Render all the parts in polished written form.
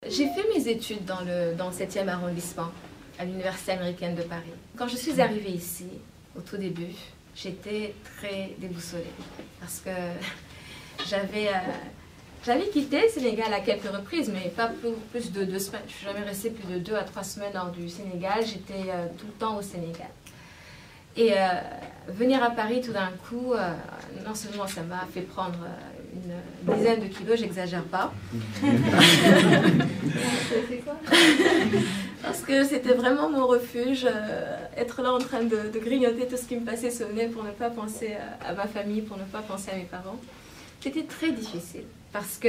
J'ai fait mes études dans le 7e arrondissement, à l'Université américaine de Paris. Quand je suis arrivée ici, au tout début, j'étais très déboussolée parce que j'avais quitté le Sénégal à quelques reprises, mais pas plus de 2 semaines. Je ne suis jamais restée plus de 2 à 3 semaines hors du Sénégal. J'étais tout le temps au Sénégal. Et venir à Paris tout d'un coup, non seulement ça m'a fait prendre une dizaine de kilos, j'exagère pas. Parce que c'était vraiment mon refuge, être là en train de grignoter tout ce qui me passait sous le nez pour ne pas penser à ma famille, pour ne pas penser à mes parents. C'était très difficile parce que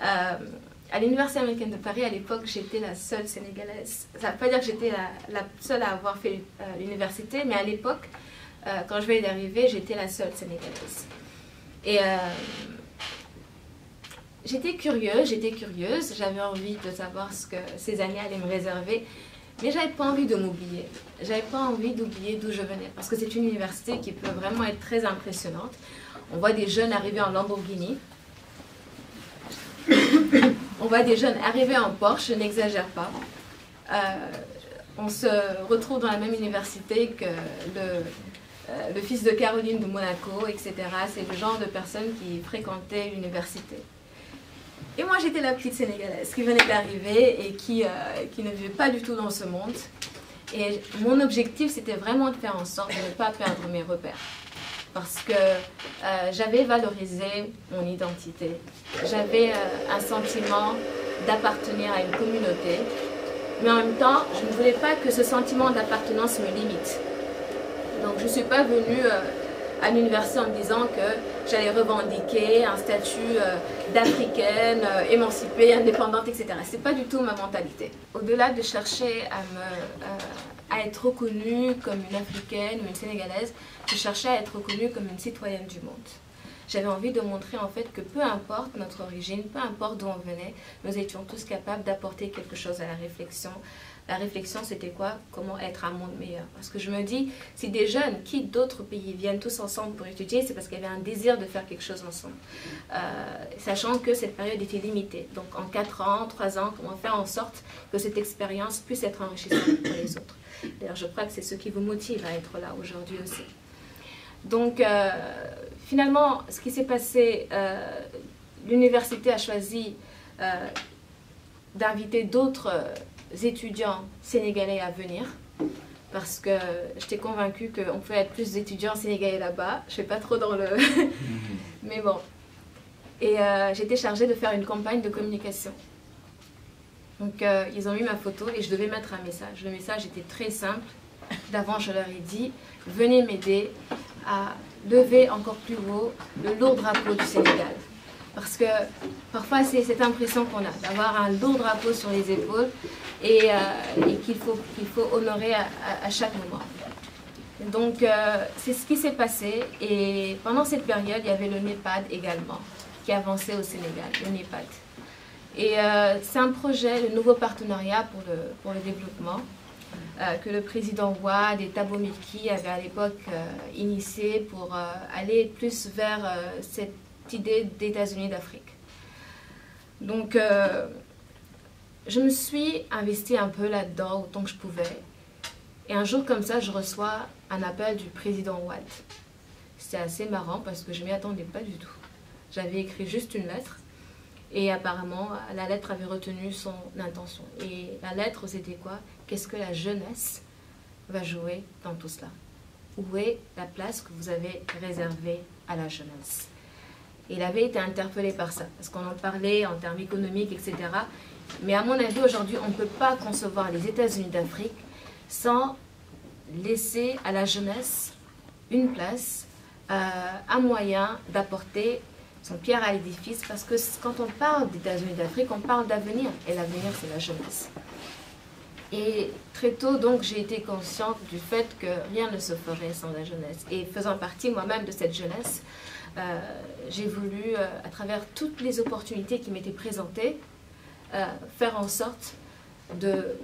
à l'Université américaine de Paris, à l'époque, j'étais la seule Sénégalaise. Ça ne veut pas dire que j'étais la seule à avoir fait l'université, mais à l'époque, quand je venais d'arriver, j'étais la seule Sénégalaise. Et j'étais curieuse, j'avais envie de savoir ce que ces années allaient me réserver, mais je n'avais pas envie de m'oublier. Je n'avais pas envie d'oublier d'où je venais, parce que c'est une université qui peut vraiment être très impressionnante. On voit des jeunes arriver en Lamborghini. On voit des jeunes arriver en Porsche, je n'exagère pas. On se retrouve dans la même université que le fils de Caroline de Monaco, etc. C'est le genre de personnes qui fréquentaient l'université. Et moi, j'étais la petite Sénégalaise qui venait d'arriver et qui ne vivait pas du tout dans ce monde. Et mon objectif, c'était vraiment de faire en sorte de ne pas perdre mes repères. Parce que j'avais valorisé mon identité. J'avais un sentiment d'appartenir à une communauté. Mais en même temps, je ne voulais pas que ce sentiment d'appartenance me limite. Donc je ne suis pas venue à l'université en me disant que j'allais revendiquer un statut d'africaine, émancipée, indépendante, etc. Ce n'est pas du tout ma mentalité. Au-delà de chercher à être reconnue comme une africaine ou une sénégalaise, je cherchais à être reconnue comme une citoyenne du monde. J'avais envie de montrer en fait que peu importe notre origine, peu importe d'où on venait, nous étions tous capables d'apporter quelque chose à la réflexion. La réflexion, c'était quoi? Comment être un monde meilleur? Parce que je me dis, si des jeunes quittent d'autres pays, viennent tous ensemble pour étudier, c'est parce qu'il y avait un désir de faire quelque chose ensemble. Sachant que cette période était limitée. Donc en 4 ans, 3 ans, comment faire en sorte que cette expérience puisse être enrichissante pour les autres? D'ailleurs, je crois que c'est ce qui vous motive à être là aujourd'hui aussi. Donc, finalement, ce qui s'est passé, l'université a choisi d'inviter d'autres étudiants sénégalais à venir parce que j'étais convaincue qu'on pouvait être plus d'étudiants sénégalais là-bas. Je ne suis pas trop dans le... Mais bon. Et j'étais chargée de faire une campagne de communication. Donc, ils ont mis ma photo et je devais mettre un message. Le message était très simple. D'avant, je leur ai dit, venez m'aider à lever encore plus haut le lourd drapeau du Sénégal. Parce que parfois, c'est cette impression qu'on a, d'avoir un lourd drapeau sur les épaules et qu'il faut honorer à chaque moment. Donc, c'est ce qui s'est passé. Et pendant cette période, il y avait le NEPAD également, qui avançait au Sénégal, le NEPAD. Et c'est un projet, le nouveau partenariat pour le développement, que le président Wade et Thabo Mbeki avaient à l'époque initié pour aller plus vers cette idée d'États-Unis d'Afrique. Donc, je me suis investie un peu là-dedans autant que je pouvais. Et un jour comme ça, je reçois un appel du président Wade. C'était assez marrant parce que je ne m'y attendais pas du tout. J'avais écrit juste une lettre. Et apparemment, la lettre avait retenu son intention. Et la lettre, c'était quoi? Qu'est-ce que la jeunesse va jouer dans tout cela? Où est la place que vous avez réservée à la jeunesse? Et il avait été interpellé par ça, parce qu'on en parlait en termes économiques, etc. Mais à mon avis, aujourd'hui, on ne peut pas concevoir les États-Unis d'Afrique sans laisser à la jeunesse une place, un moyen d'apporter son pierre à l'édifice, parce que quand on parle d'États-Unis d'Afrique, on parle d'avenir, et l'avenir, c'est la jeunesse. Et très tôt, donc, j'ai été consciente du fait que rien ne se ferait sans la jeunesse. Et faisant partie moi-même de cette jeunesse, j'ai voulu, à travers toutes les opportunités qui m'étaient présentées, faire en sorte de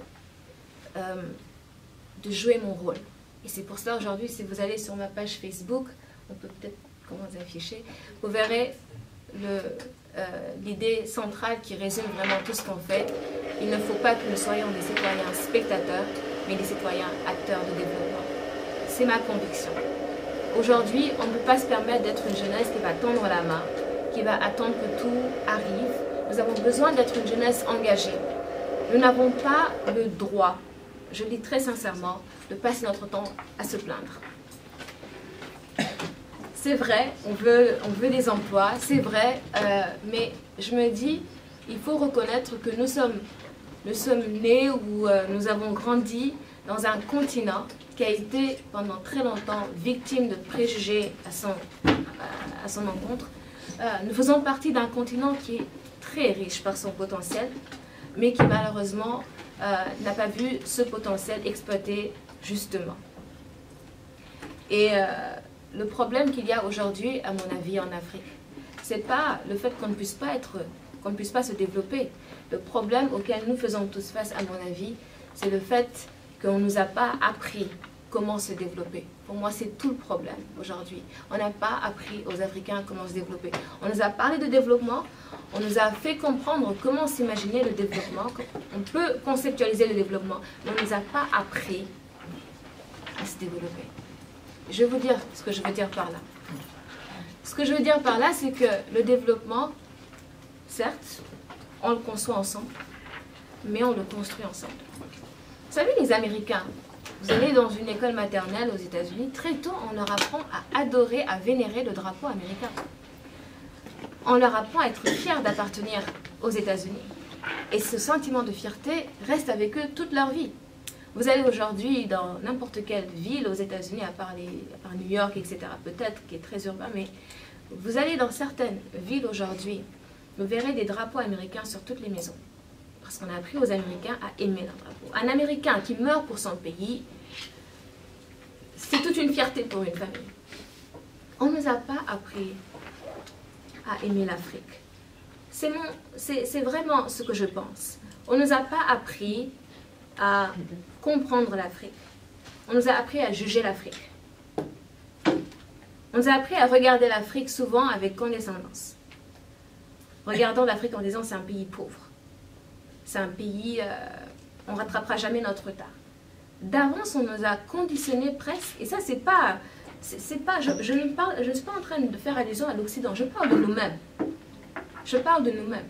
jouer mon rôle. Et c'est pour ça, aujourd'hui, si vous allez sur ma page Facebook, on peut peut-être comment afficher, vous verrez l'idée centrale qui résume vraiment tout ce qu'on fait. Il ne faut pas que nous soyons des citoyens spectateurs, mais des citoyens acteurs de développement. C'est ma conviction. Aujourd'hui, on ne peut pas se permettre d'être une jeunesse qui va tendre la main, qui va attendre que tout arrive. Nous avons besoin d'être une jeunesse engagée. Nous n'avons pas le droit, je le dis très sincèrement, de passer notre temps à se plaindre. C'est vrai, on veut des emplois, c'est vrai, mais je me dis, il faut reconnaître que nous sommes nés ou nous avons grandi dans un continent qui a été pendant très longtemps victime de préjugés à son encontre. Nous faisons partie d'un continent qui est très riche par son potentiel, mais qui malheureusement n'a pas vu ce potentiel exploité justement. Et le problème qu'il y a aujourd'hui, à mon avis, en Afrique, c'est pas le fait qu'on ne puisse pas se développer. Le problème auquel nous faisons tous face, à mon avis, c'est le fait qu'on ne nous a pas appris comment se développer. Pour moi, c'est tout le problème aujourd'hui. On n'a pas appris aux Africains comment se développer. On nous a parlé de développement, on nous a fait comprendre comment s'imaginer le développement. On peut conceptualiser le développement, mais on ne nous a pas appris à se développer. Je vais vous dire ce que je veux dire par là. Ce que je veux dire par là, c'est que le développement, certes, on le conçoit ensemble, mais on le construit ensemble. Vous savez, les Américains, vous allez dans une école maternelle aux États-Unis, très tôt, on leur apprend à adorer, à vénérer le drapeau américain. On leur apprend à être fiers d'appartenir aux États-Unis. Et ce sentiment de fierté reste avec eux toute leur vie. Vous allez aujourd'hui dans n'importe quelle ville aux États-Unis, à part New York, etc., peut-être, qui est très urbain, mais vous allez dans certaines villes aujourd'hui, vous verrez des drapeaux américains sur toutes les maisons. Parce qu'on a appris aux Américains à aimer leur drapeau. Un Américain qui meurt pour son pays, c'est toute une fierté pour une famille. On ne nous a pas appris à aimer l'Afrique. C'est vraiment ce que je pense. On ne nous a pas appris à comprendre l'Afrique. On nous a appris à juger l'Afrique. On nous a appris à regarder l'Afrique souvent avec condescendance. Regardons l'Afrique en disant c'est un pays pauvre. C'est un pays, on ne rattrapera jamais notre retard. D'avance, on nous a conditionnés presque, et ça, je ne suis pas en train de faire allusion à l'Occident, je parle de nous-mêmes. Je parle de nous-mêmes.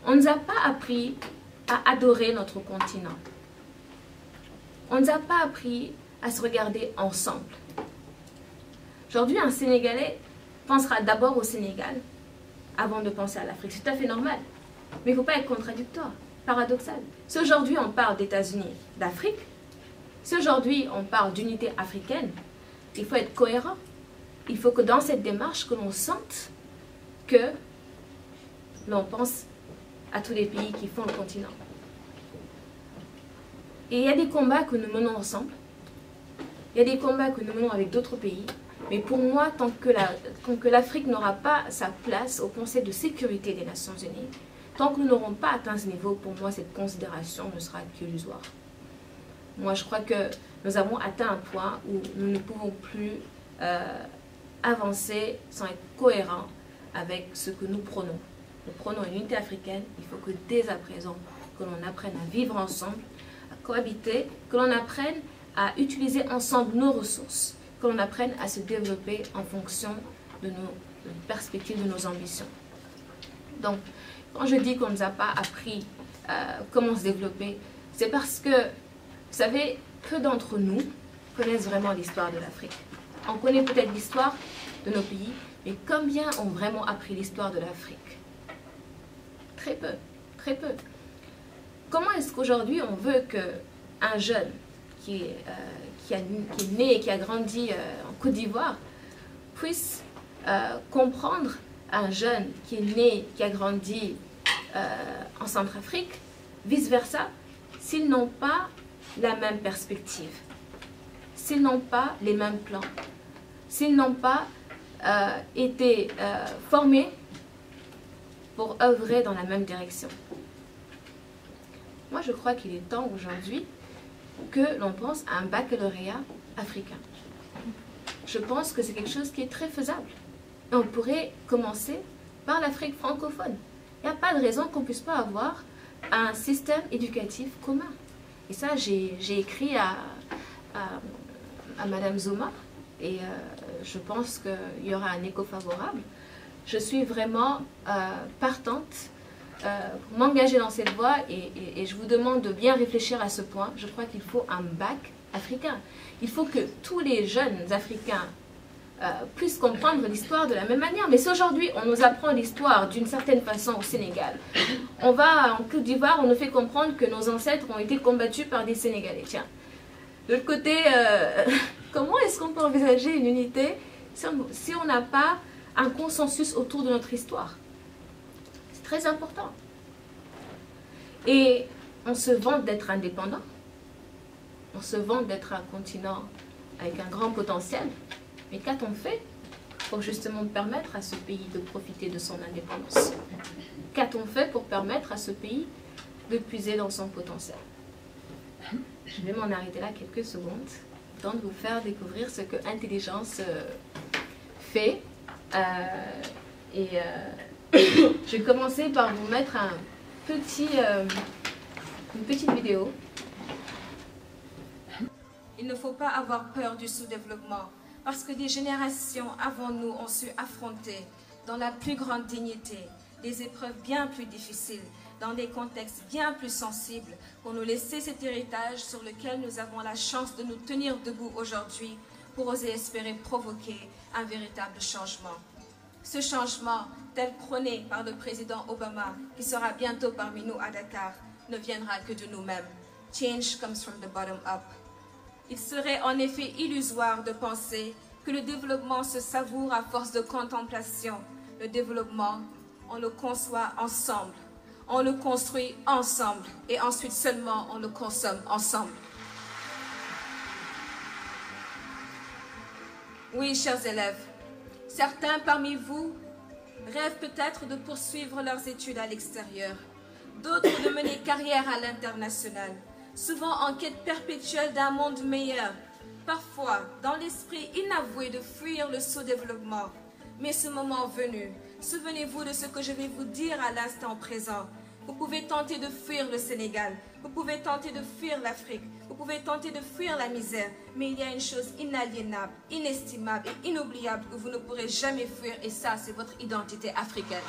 On ne nous a pas appris à adorer notre continent. On ne nous a pas appris à se regarder ensemble. Aujourd'hui, un Sénégalais pensera d'abord au Sénégal avant de penser à l'Afrique. C'est tout à fait normal. Mais il ne faut pas être contradictoire, paradoxal. Si aujourd'hui on parle d'États-Unis, d'Afrique, si aujourd'hui on parle d'unité africaine, il faut être cohérent. Il faut que dans cette démarche, que l'on sente que l'on pense à tous les pays qui font le continent. Et il y a des combats que nous menons ensemble. Il y a des combats que nous menons avec d'autres pays. Mais pour moi, tant que l'Afrique n'aura pas sa place au Conseil de sécurité des Nations Unies, tant que nous n'aurons pas atteint ce niveau, pour moi, cette considération ne sera qu'illusoire. Moi, je crois que nous avons atteint un point où nous ne pouvons plus avancer sans être cohérents avec ce que nous prônons. Nous prônons une unité africaine. Il faut que dès à présent, que l'on apprenne à vivre ensemble, à cohabiter, que l'on apprenne à utiliser ensemble nos ressources, que l'on apprenne à se développer en fonction de nos perspectives, de nos ambitions. Donc, quand je dis qu'on ne nous a pas appris comment se développer, c'est parce que, vous savez, peu d'entre nous connaissent vraiment l'histoire de l'Afrique. On connaît peut-être l'histoire de nos pays, mais combien ont vraiment appris l'histoire de l'Afrique? Très peu, très peu. Comment est-ce qu'aujourd'hui on veut qu'un jeune qui est né et qui a grandi en Côte d'Ivoire puisse comprendre un jeune qui est né, qui a grandi en Centrafrique, vice-versa, s'ils n'ont pas la même perspective, s'ils n'ont pas les mêmes plans, s'ils n'ont pas été formés pour œuvrer dans la même direction. Moi, je crois qu'il est temps aujourd'hui que l'on pense à un baccalauréat africain. Je pense que c'est quelque chose qui est très faisable. Et on pourrait commencer par l'Afrique francophone. Il n'y a pas de raison qu'on ne puisse pas avoir un système éducatif commun. Et ça, j'ai écrit à Madame Zuma, et je pense qu'il y aura un écho favorable. Je suis vraiment partante pour m'engager dans cette voie, et je vous demande de bien réfléchir à ce point. Je crois qu'il faut un bac africain. Il faut que tous les jeunes Africains puissent comprendre l'histoire de la même manière. Mais si aujourd'hui on nous apprend l'histoire d'une certaine façon au Sénégal, on va en Côte d'Ivoire, on nous fait comprendre que nos ancêtres ont été combattus par des Sénégalais. Tiens, de l'autre côté, comment est-ce qu'on peut envisager une unité si on n'a pas un consensus autour de notre histoire? C'est très important. Et on se vante d'être indépendant. On se vante d'être un continent avec un grand potentiel. Mais qu'a-t-on fait pour justement permettre à ce pays de profiter de son indépendance? Qu'a-t-on fait pour permettre à ce pays de puiser dans son potentiel? Je vais m'en arrêter là quelques secondes, temps de vous faire découvrir ce que intelligence fait. Je vais commencer par vous mettre une petite vidéo. Il ne faut pas avoir peur du sous-développement, parce que des générations avant nous ont su affronter, dans la plus grande dignité, des épreuves bien plus difficiles, dans des contextes bien plus sensibles, pour nous laisser cet héritage sur lequel nous avons la chance de nous tenir debout aujourd'hui, pour oser espérer provoquer un véritable changement. Ce changement, tel prôné par le président Obama, qui sera bientôt parmi nous à Dakar, ne viendra que de nous-mêmes. Change comes from the bottom up. Il serait en effet illusoire de penser que le développement se savoure à force de contemplation. Le développement, on le conçoit ensemble, on le construit ensemble et ensuite seulement on le consomme ensemble. Oui, chers élèves, certains parmi vous rêvent peut-être de poursuivre leurs études à l'extérieur, d'autres de mener carrière à l'international, souvent en quête perpétuelle d'un monde meilleur, parfois dans l'esprit inavoué de fuir le sous-développement. Mais ce moment venu, souvenez-vous de ce que je vais vous dire à l'instant présent. Vous pouvez tenter de fuir le Sénégal, vous pouvez tenter de fuir l'Afrique, vous pouvez tenter de fuir la misère, mais il y a une chose inaliénable, inestimable et inoubliable que vous ne pourrez jamais fuir, et ça, c'est votre identité africaine.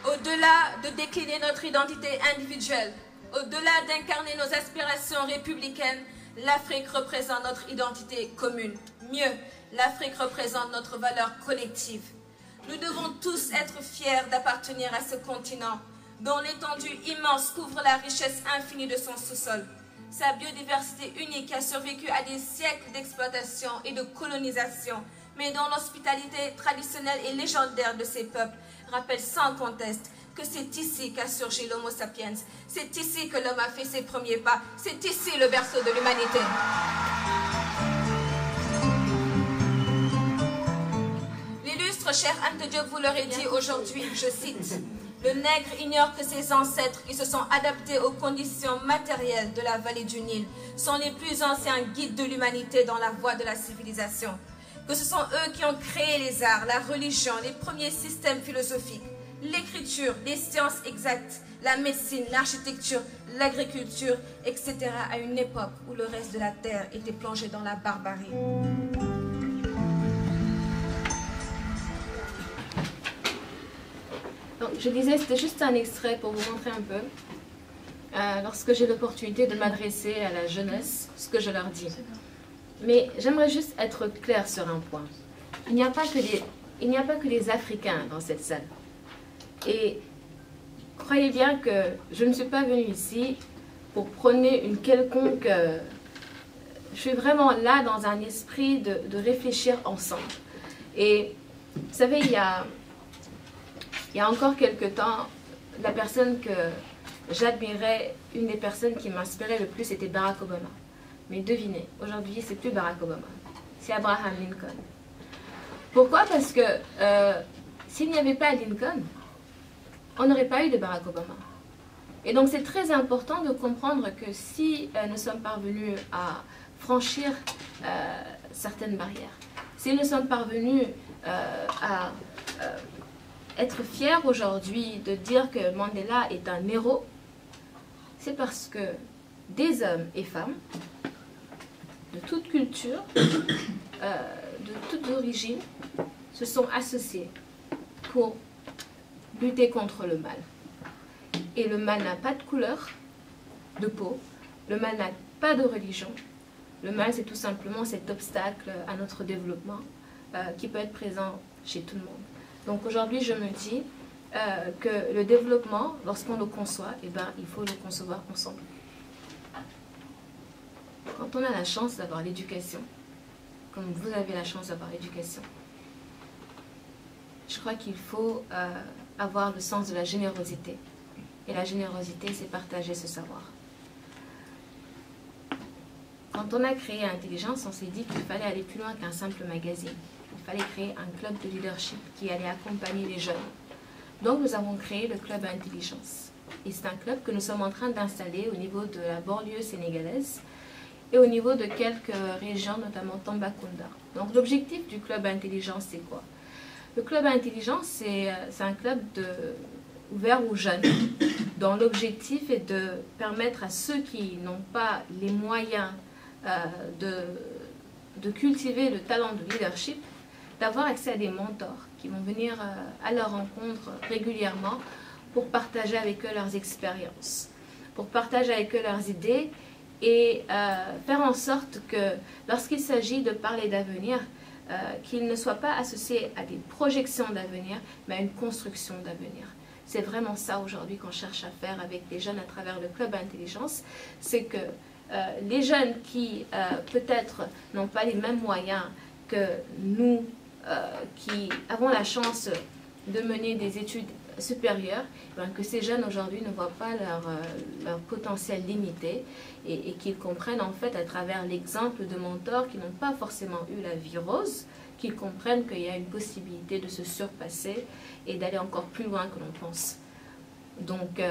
Au-delà de décliner notre identité individuelle, au-delà d'incarner nos aspirations républicaines, l'Afrique représente notre identité commune. Mieux, l'Afrique représente notre valeur collective. Nous devons tous être fiers d'appartenir à ce continent, dont l'étendue immense couvre la richesse infinie de son sous-sol. Sa biodiversité unique a survécu à des siècles d'exploitation et de colonisation, mais dont l'hospitalité traditionnelle et légendaire de ces peuples rappelle sans conteste que c'est ici qu'a surgi l'Homo sapiens, c'est ici que l'homme a fait ses premiers pas, c'est ici le berceau de l'humanité. L'illustre cher Anta Diop vous l'aurait dit aujourd'hui, je cite, « Le nègre ignore que ses ancêtres qui se sont adaptés aux conditions matérielles de la vallée du Nil sont les plus anciens guides de l'humanité dans la voie de la civilisation. Que ce sont eux qui ont créé les arts, la religion, les premiers systèmes philosophiques, l'écriture, les sciences exactes, la médecine, l'architecture, l'agriculture, etc. à une époque où le reste de la terre était plongé dans la barbarie. » Donc, je disais, c'était juste un extrait pour vous montrer un peu, lorsque j'ai l'opportunité de m'adresser à la jeunesse, ce que je leur dis. Mais j'aimerais juste être claire sur un point. Il n'y a pas que les Africains dans cette salle. Et croyez bien que je ne suis pas venue ici pour prôner une quelconque... je suis vraiment là dans un esprit de réfléchir ensemble. Et vous savez, il y a encore quelque temps, la personne que j'admirais, une des personnes qui m'inspirait le plus, c'était Barack Obama. Mais devinez, aujourd'hui, c'est plus Barack Obama, c'est Abraham Lincoln. Pourquoi? Parce que s'il n'y avait pas Lincoln, on n'aurait pas eu de Barack Obama. Et donc c'est très important de comprendre que si nous sommes parvenus à franchir certaines barrières. Si nous sommes parvenus à être fiers aujourd'hui de dire que Mandela est un héros, c'est parce que des hommes et femmes de toute culture, de toute origine, se sont associés pour lutter contre le mal. Et le mal n'a pas de couleur de peau, le mal n'a pas de religion. Le mal, c'est tout simplement cet obstacle à notre développement qui peut être présent chez tout le monde. Donc aujourd'hui, je me dis que le développement, lorsqu'on le conçoit, eh ben, il faut le concevoir ensemble. Quand on a la chance d'avoir l'éducation, comme vous avez la chance d'avoir l'éducation, je crois qu'il faut avoir le sens de la générosité. Et la générosité, c'est partager ce savoir. Quand on a créé Intelligence, on s'est dit qu'il fallait aller plus loin qu'un simple magazine. Il fallait créer un club de leadership qui allait accompagner les jeunes. Donc nous avons créé le club Intelligence. Et c'est un club que nous sommes en train d'installer au niveau de la banlieue sénégalaise et au niveau de quelques régions, notamment Tambacounda. Donc l'objectif du club Intelligence, c'est quoi? Le club Intelligence, c'est un club ouvert aux jeunes, dont l'objectif est de permettre à ceux qui n'ont pas les moyens de cultiver le talent de leadership, d'avoir accès à des mentors qui vont venir à leur rencontre régulièrement pour partager avec eux leurs expériences, pour partager avec eux leurs idées et faire en sorte que lorsqu'il s'agit de parler d'avenir, qu'ils ne soient pas associés à des projections d'avenir, mais à une construction d'avenir. C'est vraiment ça aujourd'hui qu'on cherche à faire avec les jeunes à travers le Club Intelligence, c'est que les jeunes qui peut-être n'ont pas les mêmes moyens que nous, qui avons la chance de mener des études supérieures, ben, que ces jeunes aujourd'hui ne voient pas leur potentiel limité et qu'ils comprennent en fait à travers l'exemple de mentors qui n'ont pas forcément eu la vie rose, qu'ils comprennent qu'il y a une possibilité de se surpasser et d'aller encore plus loin que l'on pense. Donc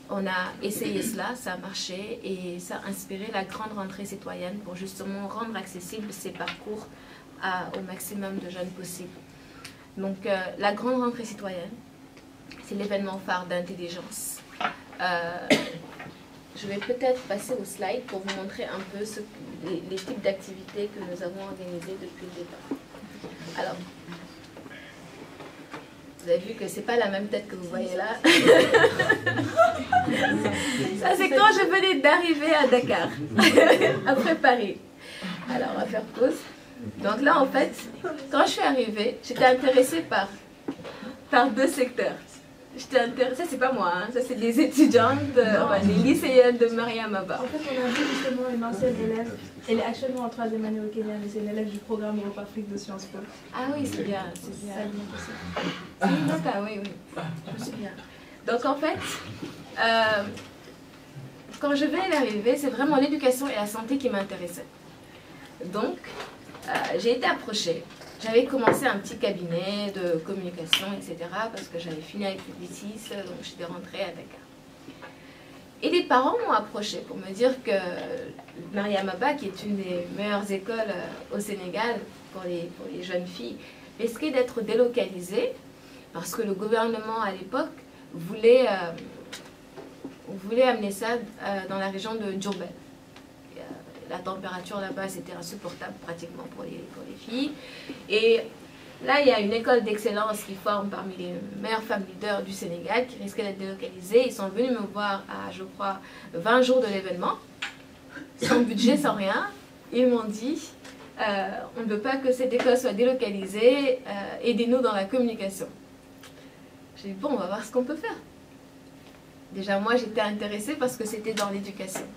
on a essayé cela, ça a marché et ça a inspiré la grande rentrée citoyenne pour justement rendre accessibles ces parcours au maximum de jeunes possible. Donc la grande rentrée citoyenne, c'est l'événement phare d'Intelligence. Je vais peut-être passer au slide pour vous montrer un peu les types d'activités que nous avons organisées depuis le départ. Alors, vous avez vu que ce n'est pas la même tête que vous voyez là. Ça, c'est quand je venais d'arriver à Dakar, après Paris. Alors, on va faire pause. Donc là, en fait, quand je suis arrivée, j'étais intéressée par deux secteurs. Ça, c'est pas moi, hein. Ça, c'est des étudiantes, les lycéennes de Mariam Abba. En fait, on a vu justement une ancienne élève. Elle est actuellement en 3e année au Kenya, mais c'est une élève du programme Europe Afrique de Sciences Po. Ah oui, c'est bien, c'est bien. Ça Oui, je me souviens. Donc en fait, quand je venais d'arriver, c'est vraiment l'éducation et la santé qui m'intéressaient. Donc, j'ai été approchée. J'avais commencé un petit cabinet de communication, etc. parce que j'avais fini avec Publicis, donc j'étais rentrée à Dakar. Et des parents m'ont approché pour me dire que Mariam Abba, qui est une des meilleures écoles au Sénégal pour les jeunes filles, risquait d'être délocalisée parce que le gouvernement à l'époque voulait amener ça dans la région de Diourbel. La température là-bas, c'était insupportable pratiquement pour les filles. Et là, il y a une école d'excellence qui forme parmi les meilleures femmes leaders du Sénégal qui risquaient d'être délocalisées. Ils sont venus me voir à, je crois, 20 jours de l'événement, sans budget, sans rien. Ils m'ont dit, on ne veut pas que cette école soit délocalisée, aidez-nous dans la communication. J'ai dit, bon, on va voir ce qu'on peut faire. Déjà, moi, j'étais intéressée parce que c'était dans l'éducation.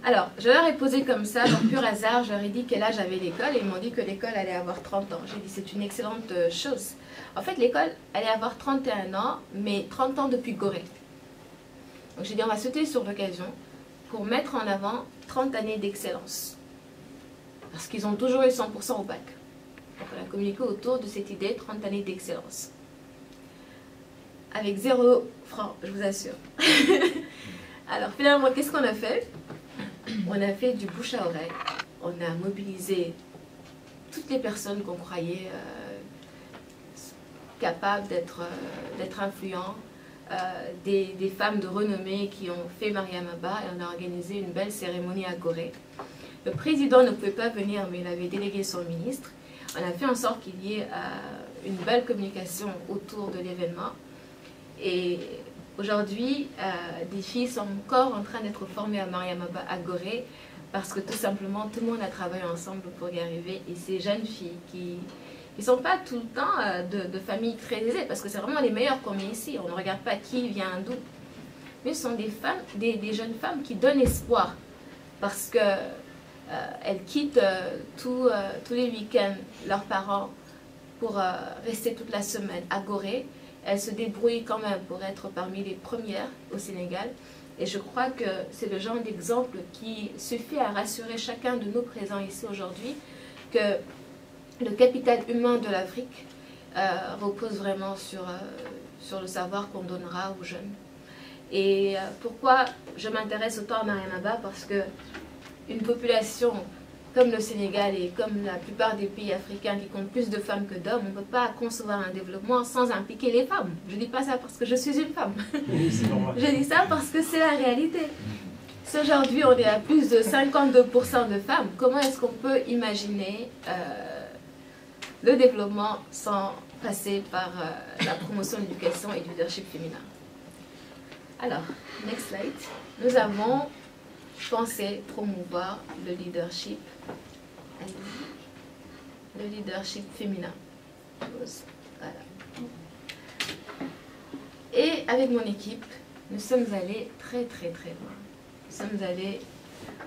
Alors, je leur ai posé comme ça, dans pur hasard, je leur ai dit quel âge avait l'école et ils m'ont dit que l'école allait avoir 30 ans. J'ai dit c'est une excellente chose. En fait, l'école allait avoir 31 ans, mais 30 ans depuis Gorée. Donc j'ai dit on va sauter sur l'occasion pour mettre en avant 30 années d'excellence. Parce qu'ils ont toujours eu 100% au bac. Donc on a communiqué autour de cette idée, 30 années d'excellence. Avec 0 francs, je vous assure. Alors finalement, qu'est-ce qu'on a fait ? on a fait du bouche à oreille, on a mobilisé toutes les personnes qu'on croyait capables d'être influents, des femmes de renommée qui ont fait Mariam Abba, et on a organisé une belle cérémonie à Gorée. Le président ne pouvait pas venir, mais il avait délégué son ministre. On a fait en sorte qu'il y ait une belle communication autour de l'événement. Et aujourd'hui, des filles sont encore en train d'être formées à Mariam Abba à Gorée, parce que tout simplement, tout le monde a travaillé ensemble pour y arriver. Et ces jeunes filles qui ne sont pas tout le temps de familles très aisées, parce que c'est vraiment les meilleures qu'on met ici. On ne regarde pas qui vient d'où. Mais ce sont des femmes, des jeunes femmes qui donnent espoir, parce que elles quittent tous les week-ends leurs parents pour rester toute la semaine à Gorée. Elles se débrouillent quand même pour être parmi les premières au Sénégal. Et je crois que c'est le genre d'exemple qui suffit à rassurer chacun de nous présents ici aujourd'hui que le capital humain de l'Afrique repose vraiment sur le savoir qu'on donnera aux jeunes. Et pourquoi je m'intéresse autant à Mariam Abba? Parce que une population comme le Sénégal et comme la plupart des pays africains qui comptent plus de femmes que d'hommes, on ne peut pas concevoir un développement sans impliquer les femmes. Je ne dis pas ça parce que je suis une femme. Je dis ça parce que c'est la réalité. Si aujourd'hui on est à plus de 52% de femmes, comment est-ce qu'on peut imaginer le développement sans passer par la promotion de l'éducation et du leadership féminin? Alors, next slide. Nous avons pensé promouvoir le leadership féminin. Voilà. Et avec mon équipe, nous sommes allés très très très loin. Nous sommes allés,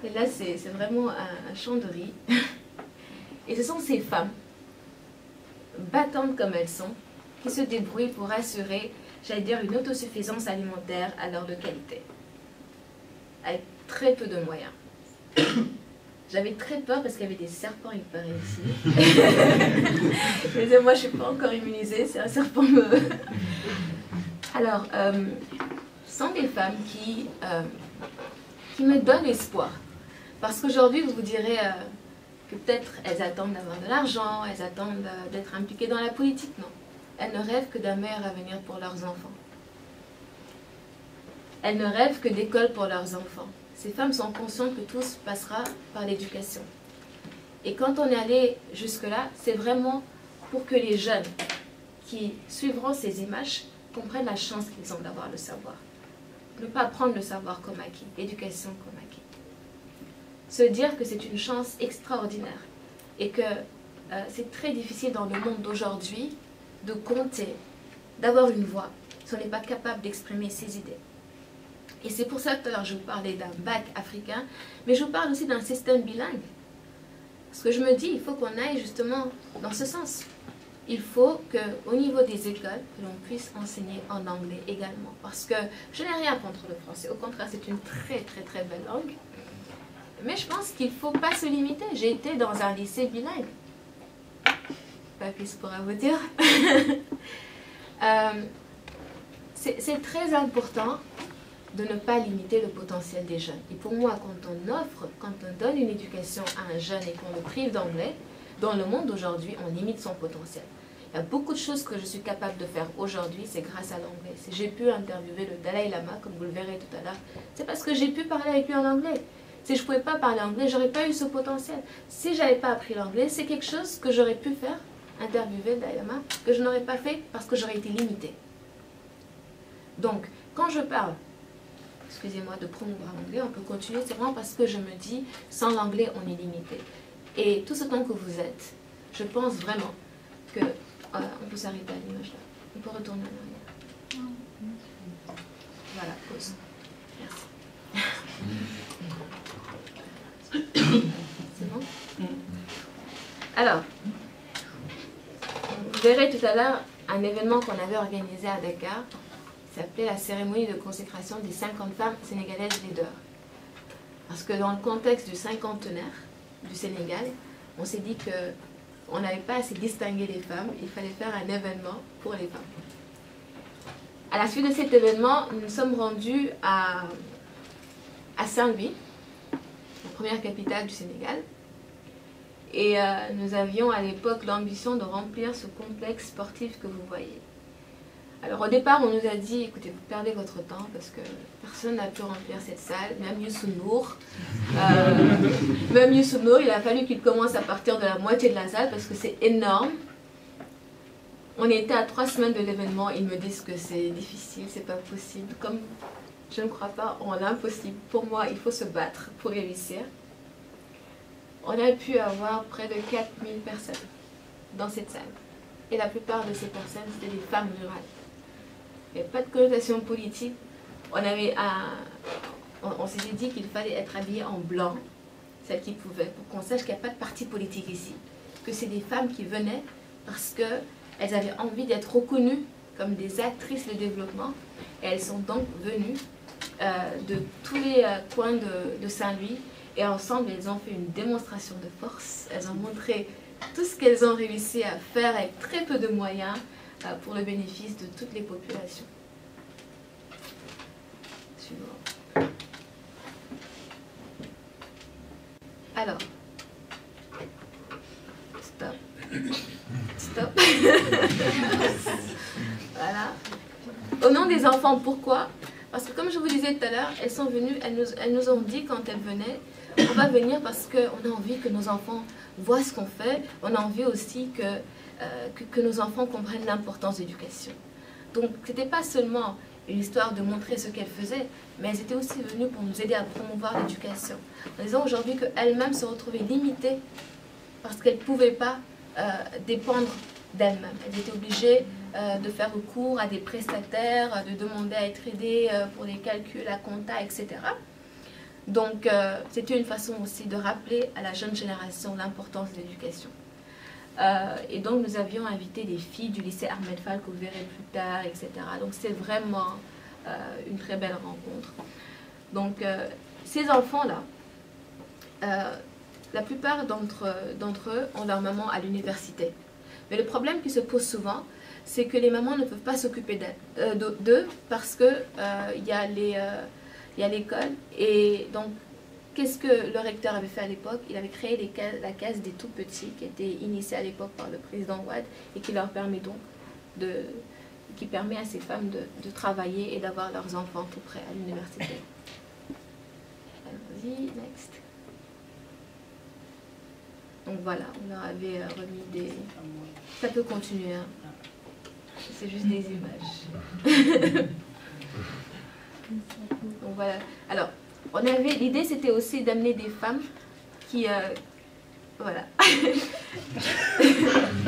et là c'est vraiment un champ de riz. Et ce sont ces femmes, battantes comme elles sont, qui se débrouillent pour assurer, j'allais dire, une autosuffisance alimentaire à l'heure de qualité. Avec très peu de moyens. J'avais très peur parce qu'il y avait des serpents, il paraît, ici. Je me disais, moi, je ne suis pas encore immunisée, c'est un serpent me... Alors, ce sont des femmes qui me donnent espoir. Parce qu'aujourd'hui, vous vous direz que peut-être elles attendent d'avoir de l'argent, elles attendent d'être impliquées dans la politique. Non. Elles ne rêvent que d'un meilleur avenir pour leurs enfants. Elles ne rêvent que d'école pour leurs enfants. Ces femmes sont conscientes que tout se passera par l'éducation. Et quand on est allé jusque-là, c'est vraiment pour que les jeunes qui suivront ces images comprennent la chance qu'ils ont d'avoir le savoir. Ne pas prendre le savoir comme acquis, l'éducation comme acquis. Se dire que c'est une chance extraordinaire et que c'est très difficile dans le monde d'aujourd'hui de compter, d'avoir une voix si on n'est pas capable d'exprimer ses idées. Et c'est pour ça que tout à l'heure je vous parlais d'un bac africain, mais je vous parle aussi d'un système bilingue. Parce que je me dis, il faut qu'on aille justement dans ce sens. Il faut qu'au niveau des écoles, que l'on puisse enseigner en anglais également. Parce que je n'ai rien contre le français. Au contraire, c'est une très très très belle langue. Mais je pense qu'il ne faut pas se limiter. J'ai été dans un lycée bilingue. Papis pourra vous dire. C'est très important de ne pas limiter le potentiel des jeunes. Et pour moi, quand on donne une éducation à un jeune et qu'on le prive d'anglais, dans le monde d'aujourd'hui, on limite son potentiel. Il y a beaucoup de choses que je suis capable de faire aujourd'hui, c'est grâce à l'anglais. Si j'ai pu interviewer le Dalai Lama, comme vous le verrez tout à l'heure, c'est parce que j'ai pu parler avec lui en anglais. Si je ne pouvais pas parler anglais, je n'aurais pas eu ce potentiel. Si je n'avais pas appris l'anglais, c'est quelque chose que j'aurais pu faire, interviewer le Dalai Lama, que je n'aurais pas fait parce que j'aurais été limitée. Donc, quand je parle, excusez-moi, de promouvoir l'anglais, on peut continuer, c'est vraiment parce que je me dis, sans l'anglais, on est limité. Et tout ce temps que vous êtes, je pense vraiment que on peut s'arrêter à l'image là. On peut retourner en arrière. Voilà, pause. Merci. C'est bon? Alors, vous verrez tout à l'heure un événement qu'on avait organisé à Dakar, qui s'appelait la cérémonie de consécration des 50 femmes sénégalaises leaders. Parce que dans le contexte du cinquantenaire du Sénégal, on s'est dit qu'on n'avait pas assez distingué les femmes, il fallait faire un événement pour les femmes. À la suite de cet événement, nous nous sommes rendus à Saint-Louis première capitale du Sénégal. Et nous avions à l'époque l'ambition de remplir ce complexe sportif que vous voyez. Alors au départ, on nous a dit, écoutez, vous perdez votre temps parce que personne n'a pu remplir cette salle, même Youssou N'Dour. Même Youssou N'Dour, il a fallu qu'il commence à partir de la moitié de la salle parce que c'est énorme. On était à 3 semaines de l'événement, ils me disent que c'est difficile, c'est pas possible. Comme je ne crois pas en l'impossible, pour moi, il faut se battre pour réussir. On a pu avoir près de 4000 personnes dans cette salle. Et la plupart de ces personnes, c'était des femmes rurales. Il n'y avait pas de connotation politique. On s'était dit qu'il fallait être habillé en blanc, celles qui pouvaient, pour qu'on sache qu'il n'y a pas de parti politique ici. Que c'est des femmes qui venaient parce qu'elles avaient envie d'être reconnues comme des actrices de développement. Et elles sont donc venues de tous les coins de Saint-Louis. Et ensemble, elles ont fait une démonstration de force. Elles ont montré tout ce qu'elles ont réussi à faire avec très peu de moyens pour le bénéfice de toutes les populations. Suivant. Alors, stop. Stop. Voilà. Au nom des enfants, pourquoi? Parce que comme je vous disais tout à l'heure, elles sont venues, elles nous ont dit quand elles venaient, on va venir parce qu'on a envie que nos enfants voient ce qu'on fait. On a envie aussi que nos enfants comprennent l'importance de l'éducation. Donc, ce n'était pas seulement une histoire de montrer ce qu'elles faisaient, mais elles étaient aussi venues pour nous aider à promouvoir l'éducation. En disant aujourd'hui qu'elles-mêmes se retrouvaient limitées parce qu'elles ne pouvaient pas dépendre d'elles-mêmes. Elles étaient obligées de faire recours à des prestataires, de demander à être aidées pour les calculs, la compta, etc. Donc, c'était une façon aussi de rappeler à la jeune génération l'importance de l'éducation. Et donc, nous avions invité des filles du lycée Ahmed Fall que vous verrez plus tard, etc. Donc, c'est vraiment une très belle rencontre. Donc, ces enfants-là, la plupart d'entre eux ont leur maman à l'université. Mais le problème qui se pose souvent, c'est que les mamans ne peuvent pas s'occuper d'eux parce qu'il y a l'école. Et donc, qu'est-ce que le recteur avait fait à l'époque? Il avait créé la case des tout-petits qui était initiée à l'époque par le président Wade et qui leur permet donc qui permet à ces femmes de travailler et d'avoir leurs enfants tout près à l'université. Allons-y, next. Donc voilà, on leur avait remis des... Ça peut continuer, hein. C'est juste des images. Donc voilà. Alors, l'idée c'était aussi d'amener des femmes qui... voilà.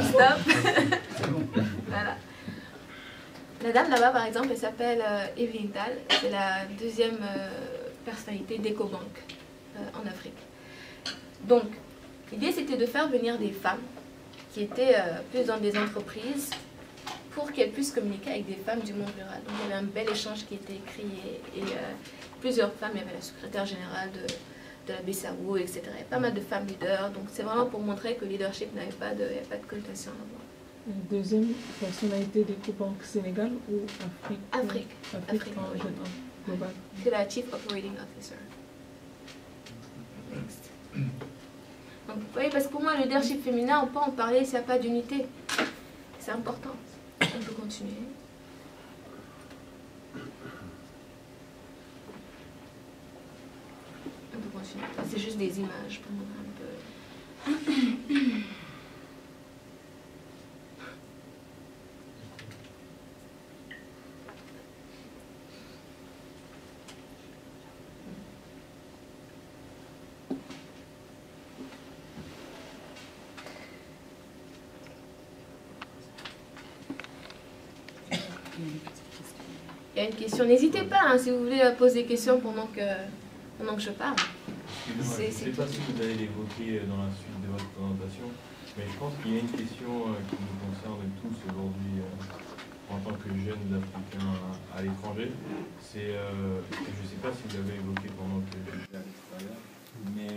Stop. Voilà. La dame là-bas, par exemple, elle s'appelle Evelyne Tal. C'est la deuxième personnalité d'EcoBank en Afrique. Donc, l'idée c'était de faire venir des femmes qui étaient plus dans des entreprises pour qu'elles puissent communiquer avec des femmes du monde rural. Donc il y avait un bel échange qui était écrit et plusieurs femmes, il y avait la secrétaire générale de la BCAO, etc. Il y avait pas mal de femmes leaders, donc c'est vraiment pour montrer que le leadership n'avait pas de connotation là-bas. Deuxième personnalité d'EcoBank Sénégal ou Afrique? Afrique en oui. global. C'est la Chief Operating Officer. Next. Donc, oui, parce que pour moi, le leadership féminin, on peut en parler s'il n'y a pas d'unité. C'est important. On peut continuer. On peut continuer. C'est juste des images pour montrer un peu. Il y a une question. N'hésitez pas hein, si vous voulez poser des questions pendant que je parle. Excusez-moi, je ne sais pas si vous allez l'évoquer dans la suite de votre présentation, mais je pense qu'il y a une question qui nous concerne tous aujourd'hui en tant que jeunes Africains à l'étranger. C'est, je ne sais pas si vous l'avez évoqué pendant que j'étais à l'extérieur, mais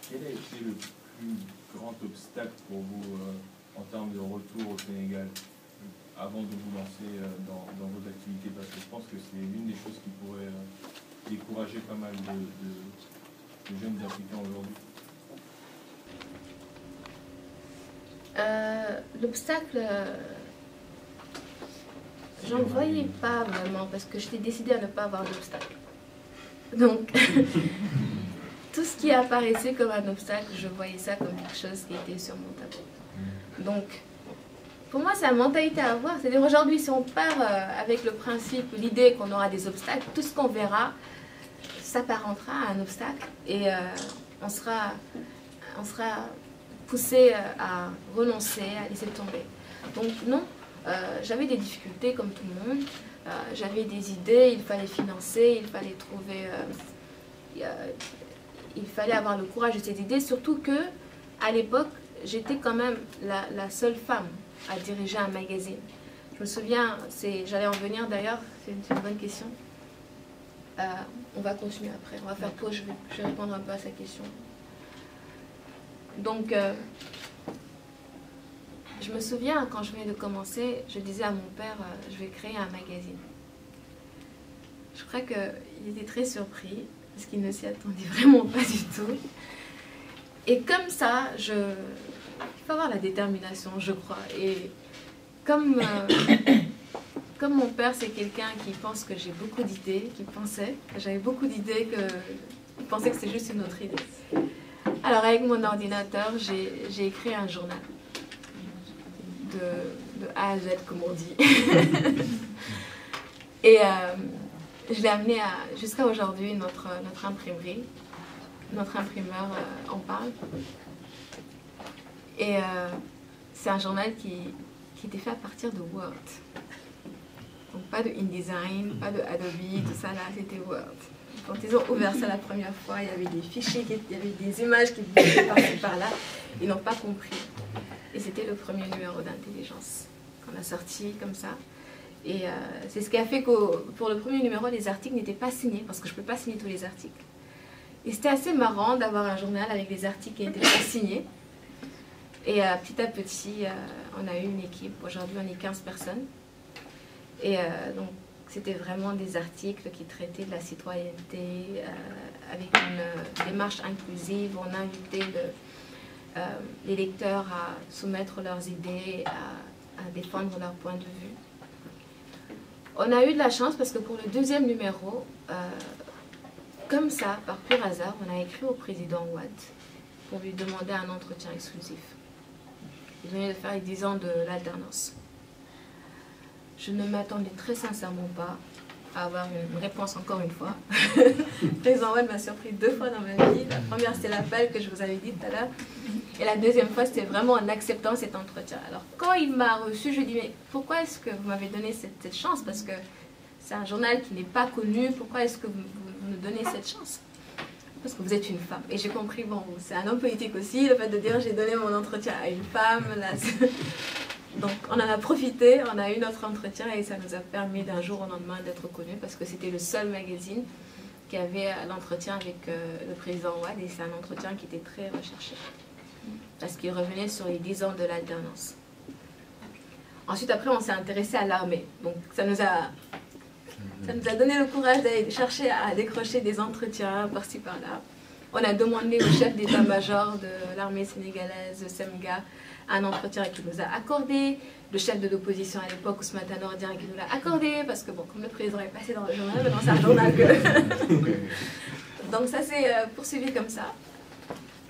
quel a été le plus grand obstacle pour vous en termes de retour au Sénégal avant de vous lancer dans vos activités, parce que je pense que c'est l'une des choses qui pourrait décourager pas mal jeunes Africains aujourd'hui? L'obstacle, j'en voyais pas vraiment parce que j'étais décidée à ne pas avoir d'obstacle. Donc, tout ce qui apparaissait comme un obstacle, je voyais ça comme quelque chose qui était surmontable. Donc, pour moi, c'est la mentalité à avoir. C'est-à-dire aujourd'hui, si on part avec le principe, l'idée qu'on aura des obstacles, tout ce qu'on verra s'apparentera à un obstacle et on sera poussé à renoncer, à laisser tomber. Donc non, j'avais des difficultés comme tout le monde. J'avais des idées, il fallait financer, il fallait trouver... il fallait avoir le courage de ces idées, surtout que à l'époque, j'étais quand même la seule femme à diriger un magazine. Je me souviens, j'allais en venir d'ailleurs, c'est une bonne question. On va continuer après, on va faire pause, je vais répondre un peu à sa question. Donc, je me souviens, quand je venais de commencer, je disais à mon père, je vais créer un magazine. Je crois qu'il était très surpris, parce qu'il ne s'y attendait vraiment pas du tout. Et comme ça, il faut avoir la détermination, je crois. Et comme mon père, c'est quelqu'un qui pense que j'ai beaucoup d'idées, qui pensait que j'avais beaucoup d'idées, qu'il pensait que c'était juste une autre idée. Alors avec mon ordinateur, j'ai écrit un journal. De A à Z, comme on dit. Et je l'ai amené jusqu'à aujourd'hui, notre imprimerie. Notre imprimeur en parle. Et c'est un journal qui était fait à partir de Word. Donc pas de InDesign, pas de Adobe, tout ça là, c'était Word. Quand ils ont ouvert ça la première fois, il y avait des fichiers, il y avait des images qui bougeaient par-ci par-là. Ils n'ont pas compris. Et c'était le premier numéro d'Intelligence qu'on a sorti comme ça. Et c'est ce qui a fait que pour le premier numéro, les articles n'étaient pas signés, parce que je ne peux pas signer tous les articles. Et c'était assez marrant d'avoir un journal avec des articles qui n'étaient pas signés. Et petit à petit, on a eu une équipe. Aujourd'hui, on est 15 personnes. Et donc, c'était vraiment des articles qui traitaient de la citoyenneté, avec une démarche inclusive. On a invité les lecteurs à soumettre leurs idées, à défendre leur point de vue. On a eu de la chance parce que pour le deuxième numéro, comme ça, par pur hasard, on a écrit au président Wade pour lui demander un entretien exclusif. Il venait de faire les 10 ans de l'alternance. Je ne m'attendais très sincèrement pas à avoir une réponse encore une fois. Le président Wade m'a surpris 2 fois dans ma vie. La première, c'était l'appel que je vous avais dit tout à l'heure. Et la deuxième fois, c'était vraiment en acceptant cet entretien. Alors, quand il m'a reçu, je lui ai dit, mais pourquoi est-ce que vous m'avez donné cette chance? Parce que c'est un journal qui n'est pas connu. Pourquoi est-ce que vous nous donnez cette chance? Parce que vous êtes une femme. Et j'ai compris, bon, c'est un homme politique aussi, le fait de dire, j'ai donné mon entretien à une femme. Là, donc, on en a profité, on a eu notre entretien et ça nous a permis d'un jour au lendemain d'être connus parce que c'était le seul magazine qui avait l'entretien avec le président Wade et c'est un entretien qui était très recherché parce qu'il revenait sur les 10 ans de l'alternance. Ensuite, après, on s'est intéressé à l'armée. Donc, ça nous a donné le courage d'aller chercher à décrocher des entretiens par-ci par-là. On a demandé au chef d'état-major de l'armée sénégalaise, Semga, un entretien qu'il nous a accordé. Le chef de l'opposition à l'époque, Ousmane Tanor Dieng, qui nous l'a accordé, parce que bon, comme le président est passé dans le journal, maintenant c'est un journal que... Donc ça s'est poursuivi comme ça.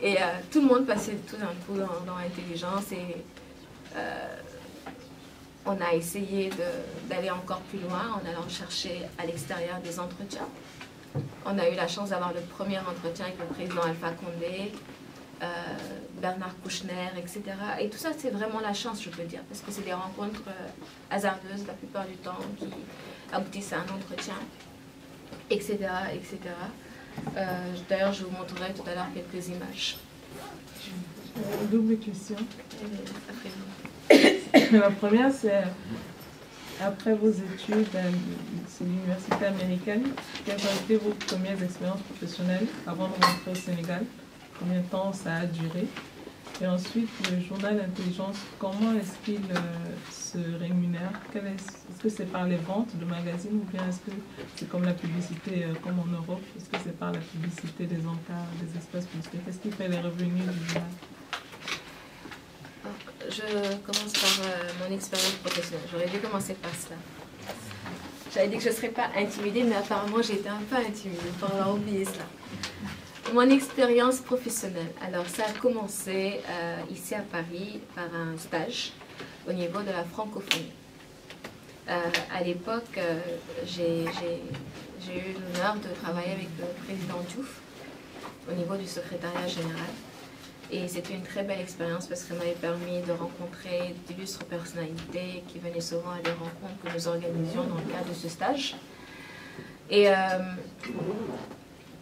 Et tout le monde passait tout d'un coup dans l'intelligence et on a essayé d'aller encore plus loin en allant chercher à l'extérieur des entretiens. On a eu la chance d'avoir le premier entretien avec le président Alpha Condé, Bernard Kouchner, etc. Et tout ça, c'est vraiment la chance, je peux dire, parce que c'est des rencontres hasardeuses la plupart du temps qui aboutissent à un entretien, etc. etc. D'ailleurs, je vous montrerai tout à l'heure quelques images. Double question. La première, c'est après vos études, c'est l'université américaine, quelles ont été vos premières expériences professionnelles avant de rentrer au Sénégal? Combien de temps ça a duré? Et ensuite, le journal Intelligence, comment est-ce qu'il se rémunère? Est-ce que c'est par les ventes de magazines ou bien est-ce que c'est comme la publicité, comme en Europe? Est-ce que c'est par la publicité des encarts, des espaces publicitaires? Qu'est-ce qui fait les revenus du journal? Je commence par mon expérience professionnelle. J'aurais dû commencer par cela. J'avais dit que je ne serais pas intimidée, mais apparemment j'ai été un peu intimidée. Il faut avoir oublié cela. Mon expérience professionnelle, alors ça a commencé ici à Paris par un stage au niveau de la francophonie. À l'époque, j'ai eu l'honneur de travailler avec le président Diouf au niveau du secrétariat général. Et c'était une très belle expérience parce que ça m'avait permis de rencontrer d'illustres personnalités qui venaient souvent à des rencontres que nous organisions dans le cadre de ce stage. Et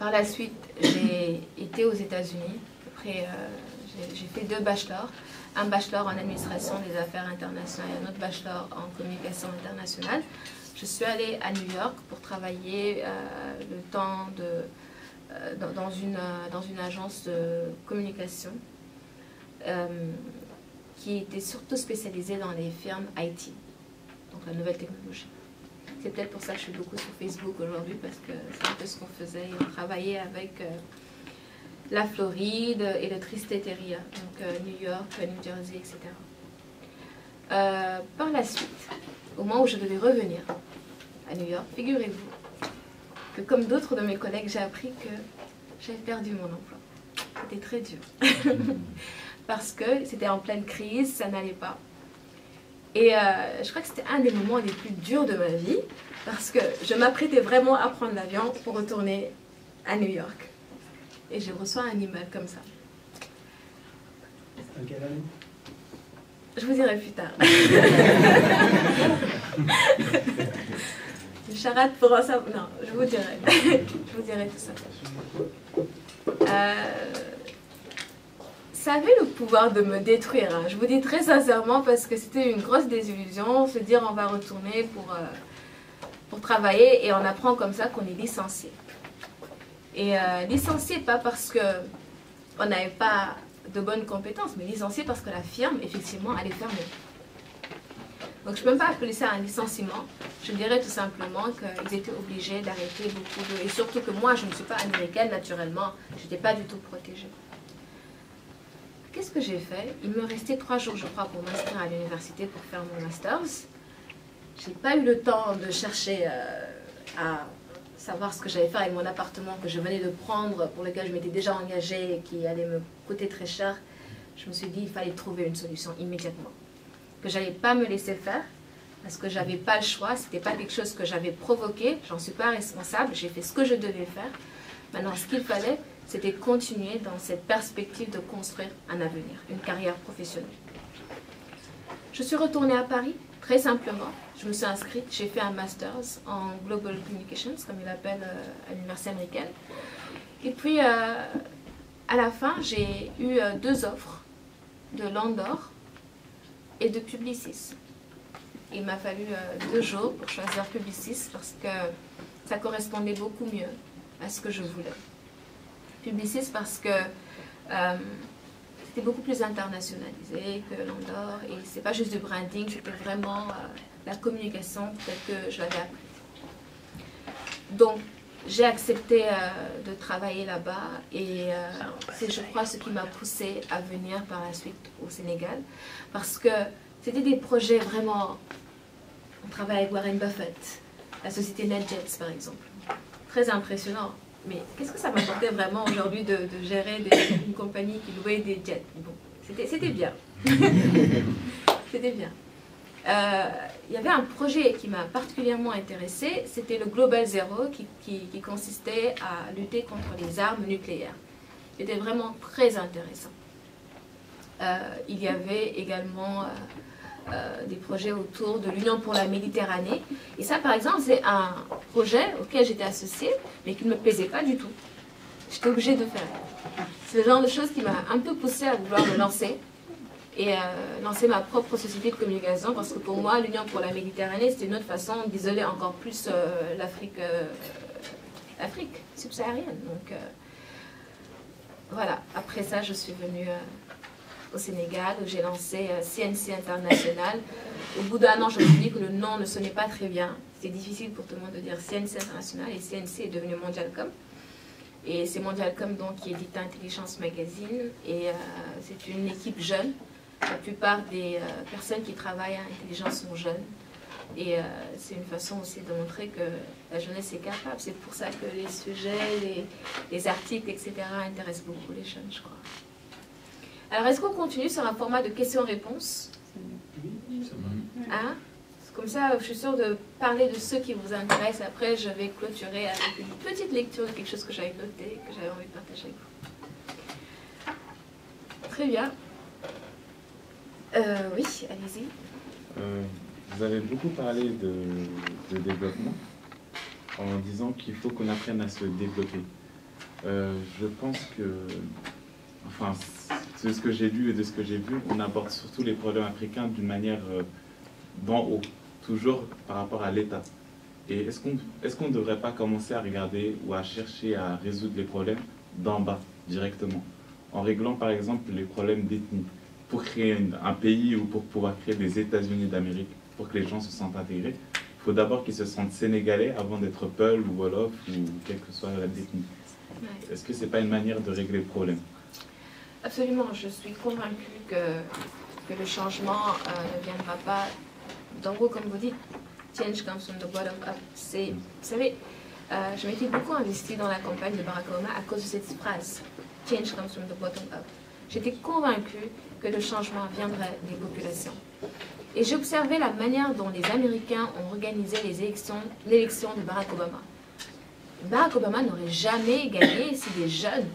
par la suite, j'ai été aux États-Unis. Après, j'ai fait 2 bachelors. Un bachelor en administration des affaires internationales et un autre bachelor en communication internationale. Je suis allée à New York pour travailler le temps dans une agence de communication qui était surtout spécialisée dans les firmes IT, donc la nouvelle technologie. C'est peut-être pour ça que je suis beaucoup sur Facebook aujourd'hui, parce que c'est un peu ce qu'on faisait. On travaillait avec la Floride et le Tri-State Area, donc New York, New Jersey, etc. Par la suite, au moment où je devais revenir à New York, figurez-vous que comme d'autres de mes collègues, j'ai appris que j'avais perdu mon emploi. C'était très dur. Parce que c'était en pleine crise, ça n'allait pas. Et je crois que c'était un des moments les plus durs de ma vie, parce que je m'apprêtais vraiment à prendre l'avion pour retourner à New York. Et je reçois un email comme ça. À quelle année? Je vous dirai plus tard. Je charade pour en savoir. Non, je vous dirai. Je vous dirai tout ça. Ça avait le pouvoir de me détruire. Hein. Je vous dis très sincèrement, parce que c'était une grosse désillusion, se dire on va retourner pour travailler et on apprend comme ça qu'on est licencié. Et licencié pas parce qu'on n'avait pas de bonnes compétences, mais licencié parce que la firme, effectivement, allait fermer. Donc je ne peux même pas appeler ça un licenciement. Je dirais tout simplement qu'ils étaient obligés d'arrêter beaucoup de... Et surtout que moi, je ne suis pas américaine, naturellement. Je n'étais pas du tout protégée. Qu'est-ce que j'ai fait? Il me restait 3 jours, je crois, pour m'inscrire à l'université pour faire mon master's. Je n'ai pas eu le temps de chercher à savoir ce que j'allais faire avec mon appartement que je venais de prendre, pour lequel je m'étais déjà engagée et qui allait me coûter très cher. Je me suis dit qu'il fallait trouver une solution immédiatement. Que je n'allais pas me laisser faire, parce que je n'avais pas le choix, ce n'était pas quelque chose que j'avais provoqué, j'en suis pas responsable, j'ai fait ce que je devais faire. Maintenant, ce qu'il fallait, c'était continuer dans cette perspective de construire un avenir, une carrière professionnelle. Je suis retournée à Paris, très simplement. Je me suis inscrite, j'ai fait un master's en Global Communications, comme il l'appelle à l'université américaine. Et puis, à la fin, j'ai eu 2 offres de Landor et de Publicis. Il m'a fallu 2 jours pour choisir Publicis parce que ça correspondait beaucoup mieux à ce que je voulais. Publicis parce que c'était beaucoup plus internationalisé que Landor et c'est pas juste du branding, c'était vraiment la communication telle que je l'avais apprise. Donc j'ai accepté de travailler là-bas et c'est, je crois, ce qui m'a poussée à venir par la suite au Sénégal parce que c'était des projets vraiment... On travaille avec Warren Buffett, la société NetJets par exemple. Très impressionnant. Mais qu'est-ce que ça m'apportait vraiment aujourd'hui de gérer une compagnie qui louait des jets? Bon, c'était bien. C'était bien. Il y avait un projet qui m'a particulièrement intéressée, c'était le Global Zero qui consistait à lutter contre les armes nucléaires. C'était vraiment très intéressant. Il y avait également des projets autour de l'Union pour la Méditerranée. Et ça, par exemple, c'est un projet auquel j'étais associée, mais qui ne me plaisait pas du tout. J'étais obligée de faire. C'est le genre de choses qui m'a un peu poussée à vouloir me lancer et lancer ma propre société de communication, parce que pour moi, l'Union pour la Méditerranée, c'était une autre façon d'isoler encore plus l'Afrique subsaharienne. Donc voilà, après ça, je suis venue au Sénégal, où j'ai lancé CNC International. Au bout d'un an, je me suis dit que le nom ne sonnait pas très bien. C'est difficile pour tout le monde de dire CNC International, et CNC est devenu Mondialcom. Et c'est Mondialcom donc qui édite Intelligence Magazine, et c'est une équipe jeune. La plupart des personnes qui travaillent à Intelligence sont jeunes. Et c'est une façon aussi de montrer que la jeunesse est capable. C'est pour ça que les sujets, les articles, etc. intéressent beaucoup les jeunes, je crois. Alors, est-ce qu'on continue sur un format de questions-réponses? Hein? Comme ça, je suis sûre de parler de ceux qui vous intéressent. Après, je vais clôturer avec une petite lecture de quelque chose que j'avais noté, que j'avais envie de partager avec vous. Très bien. Oui, allez-y. Vous avez beaucoup parlé de développement en disant qu'il faut qu'on apprenne à se développer. Je pense que, enfin, de ce que j'ai lu et de ce que j'ai vu, on aborde surtout les problèmes africains d'une manière d'en haut, toujours par rapport à l'État. Et est-ce qu'on ne devrait pas commencer à regarder ou à chercher à résoudre les problèmes d'en bas, directement, en réglant par exemple les problèmes d'ethnie, pour créer un pays ou pour pouvoir créer des États-Unis d'Amérique, pour que les gens se sentent intégrés? Il faut d'abord qu'ils se sentent sénégalais avant d'être Peul ou Wolof ou quelle que soit la technique. Ouais. Est-ce que ce n'est pas une manière de régler le problème? Absolument, je suis convaincue que le changement ne viendra pas d'en haut, comme vous dites. Change comes from the bottom up. Vous savez, je m'étais beaucoup investie dans la campagne de Barack Obama à cause de cette phrase. Change comes from the bottom up. J'étais convaincue que le changement viendrait des populations. Et j'observais la manière dont les Américains ont organisé l'élection de Barack Obama. Barack Obama n'aurait jamais gagné si les jeunes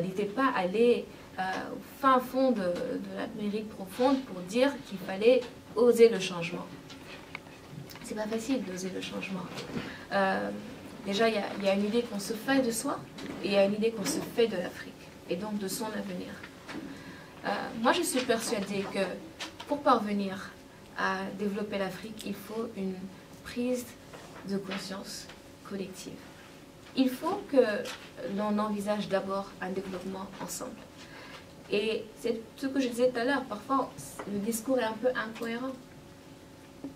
n'étaient pas allés au fin fond de l'Amérique profonde pour dire qu'il fallait oser le changement. C'est pas facile d'oser le changement. Déjà, il y a une idée qu'on se fait de soi et il y a une idée qu'on se fait de l'Afrique et donc de son avenir. Moi, je suis persuadée que pour parvenir à développer l'Afrique, il faut une prise de conscience collective. Il faut que l'on envisage d'abord un développement ensemble. Et c'est ce que je disais tout à l'heure, parfois le discours est un peu incohérent.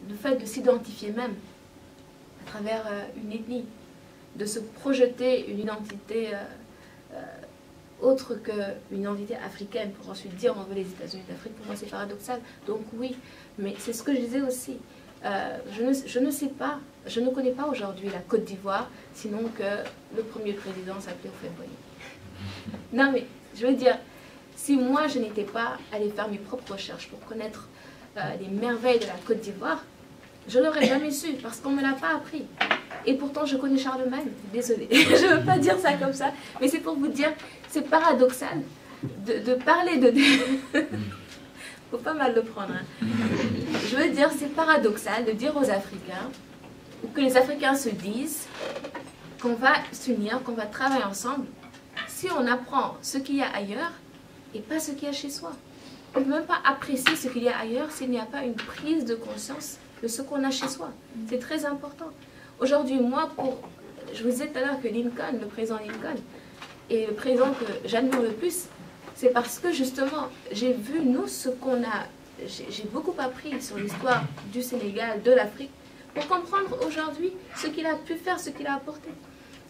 Le fait de s'identifier même à travers une ethnie, de se projeter une identité autre qu'une identité africaine pour ensuite dire on veut les États-Unis d'Afrique, pour moi c'est paradoxal. Donc oui, mais c'est ce que je disais aussi. Je ne sais pas, je ne connais pas aujourd'hui la Côte d'Ivoire, sinon que le premier président s'appelait Houphouët-Boigny. Non mais, je veux dire, si moi je n'étais pas allée faire mes propres recherches pour connaître les merveilles de la Côte d'Ivoire, je ne l'aurais jamais su, parce qu'on ne me l'a pas appris. Et pourtant, je connais Charlemagne, désolée, je ne veux pas dire ça comme ça, mais c'est pour vous dire, c'est paradoxal de parler de... Faut pas mal le prendre. Hein. Je veux dire, c'est paradoxal de dire aux Africains, ou que les Africains se disent qu'on va s'unir, qu'on va travailler ensemble, si on apprend ce qu'il y a ailleurs et pas ce qu'il y a chez soi. On ne peut même pas apprécier ce qu'il y a ailleurs s'il n'y a pas une prise de conscience de ce qu'on a chez soi. C'est très important. Aujourd'hui, moi, je vous disais tout à l'heure que Lincoln, le président Lincoln, est le président que j'admire le plus, c'est parce que justement, j'ai vu, nous, ce qu'on a... J'ai beaucoup appris sur l'histoire du Sénégal, de l'Afrique, pour comprendre aujourd'hui ce qu'il a pu faire, ce qu'il a apporté.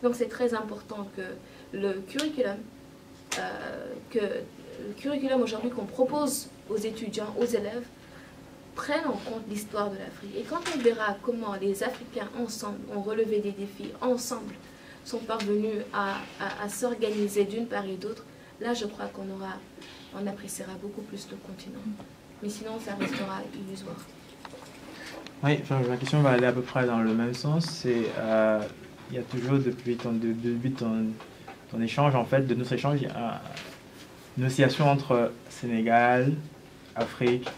Donc c'est très important que le curriculum aujourd'hui qu'on propose aux étudiants, aux élèves, prenne en compte l'histoire de l'Afrique. Et quand on verra comment les Africains ensemble ont relevé des défis, ensemble sont parvenus à s'organiser d'une part et d'autre, là je crois on appréciera beaucoup plus le continent. Mais sinon ça restera illusoire. Oui, enfin, ma question va aller à peu près dans le même sens. C'est, il y a toujours depuis ton échange, en fait, de notre échange, il y a une oscillation entre Sénégal, Afrique,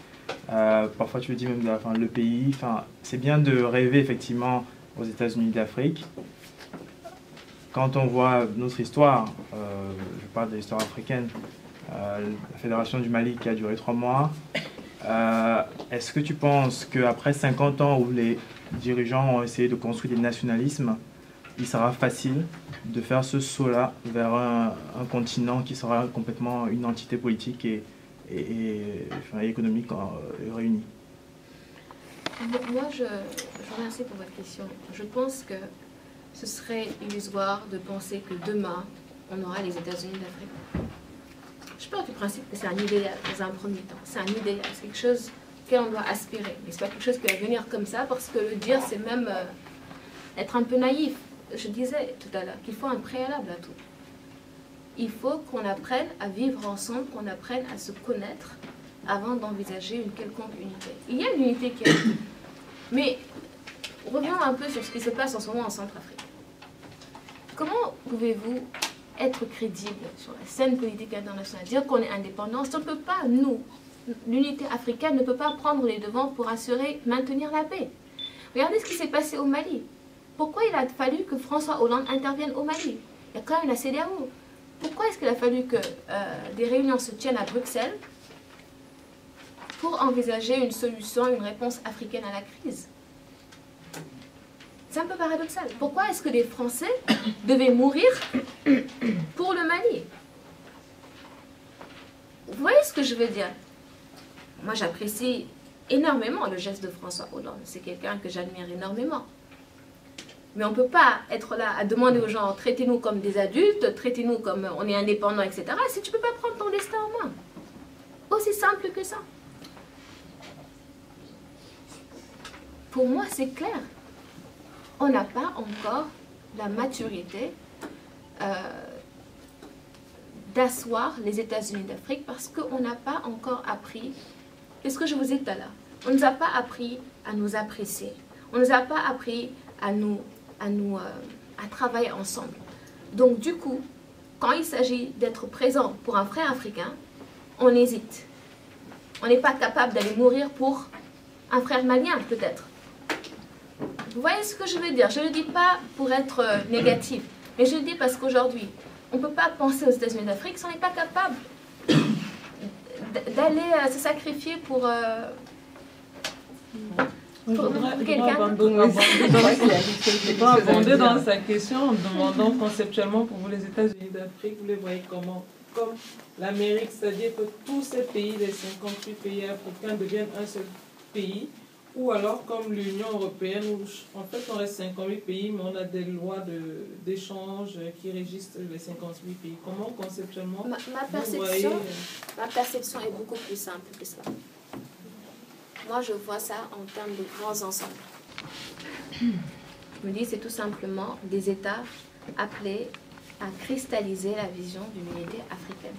parfois tu le dis même le pays. Enfin, c'est bien de rêver effectivement aux États-Unis d'Afrique. Quand on voit notre histoire, je parle de l'histoire africaine, la Fédération du Mali qui a duré 3 mois, est-ce que tu penses qu'après 50 ans où les dirigeants ont essayé de construire des nationalismes, il sera facile de faire ce saut-là vers un continent qui sera complètement une entité politique et économique réunie. Moi, je vous remercie pour votre question. Je pense que ce serait illusoire de penser que demain, on aura les États-Unis d'Afrique. Je pars du principe que c'est un idéal dans un premier temps. C'est un idéal, c'est quelque chose auquel on doit aspirer. Mais ce n'est pas quelque chose qui va venir comme ça, parce que le dire, c'est même être un peu naïf. Je disais tout à l'heure qu'il faut un préalable à tout. Il faut qu'on apprenne à vivre ensemble, qu'on apprenne à se connaître avant d'envisager une quelconque unité. Il y a une unité qui est... Mais revenons un peu sur ce qui se passe en ce moment en Centrafrique. Comment pouvez-vous être crédible sur la scène politique internationale, dire qu'on est indépendant? On ne peut pas, nous, l'unité africaine ne peut pas prendre les devants pour maintenir la paix. Regardez ce qui s'est passé au Mali. Pourquoi il a fallu que François Hollande intervienne au Mali? Il y a quand même la CEDEAO. Pourquoi est-ce qu'il a fallu que des réunions se tiennent à Bruxelles pour envisager une solution, une réponse africaine à la crise? C'est un peu paradoxal. Pourquoi est-ce que les Français devaient mourir pour le Mali? Vous voyez ce que je veux dire? Moi, j'apprécie énormément le geste de François Hollande. C'est quelqu'un que j'admire énormément. Mais on ne peut pas être là à demander aux gens, traitez-nous comme des adultes, traitez-nous comme on est indépendants, etc. si tu ne peux pas prendre ton destin en main. Aussi simple que ça. Pour moi, c'est clair. On n'a pas encore la maturité d'asseoir les États-Unis d'Afrique parce qu'on n'a pas encore appris, c'est ce que je vous ai dit tout à l'heure, on ne nous a pas appris à nous apprécier, on ne nous a pas appris à travailler ensemble. Donc du coup, quand il s'agit d'être présent pour un frère africain, on hésite. On n'est pas capable d'aller mourir pour un frère malien peut-être. Vous voyez ce que je veux dire? Je ne le dis pas pour être négatif, mais je le dis parce qu'aujourd'hui, on ne peut pas penser aux États-Unis d'Afrique si on n'est pas capable d'aller se sacrifier pour quelqu'un. Je dois abonder dans sa question en demandant conceptuellement pour vous les États-Unis d'Afrique, vous les voyez comment? Comme l'Amérique, c'est-à-dire que tous ces pays, les 58 pays africains deviennent un seul pays, ou alors comme l'Union européenne, où en fait on reste 58 pays, mais on a des lois d'échange qui régissent les 58 pays. Comment conceptuellement ma perception est beaucoup plus simple que cela. Moi, je vois ça en termes de grands ensembles. Je me dis, c'est tout simplement des États appelés à cristalliser la vision d'une unité africaine.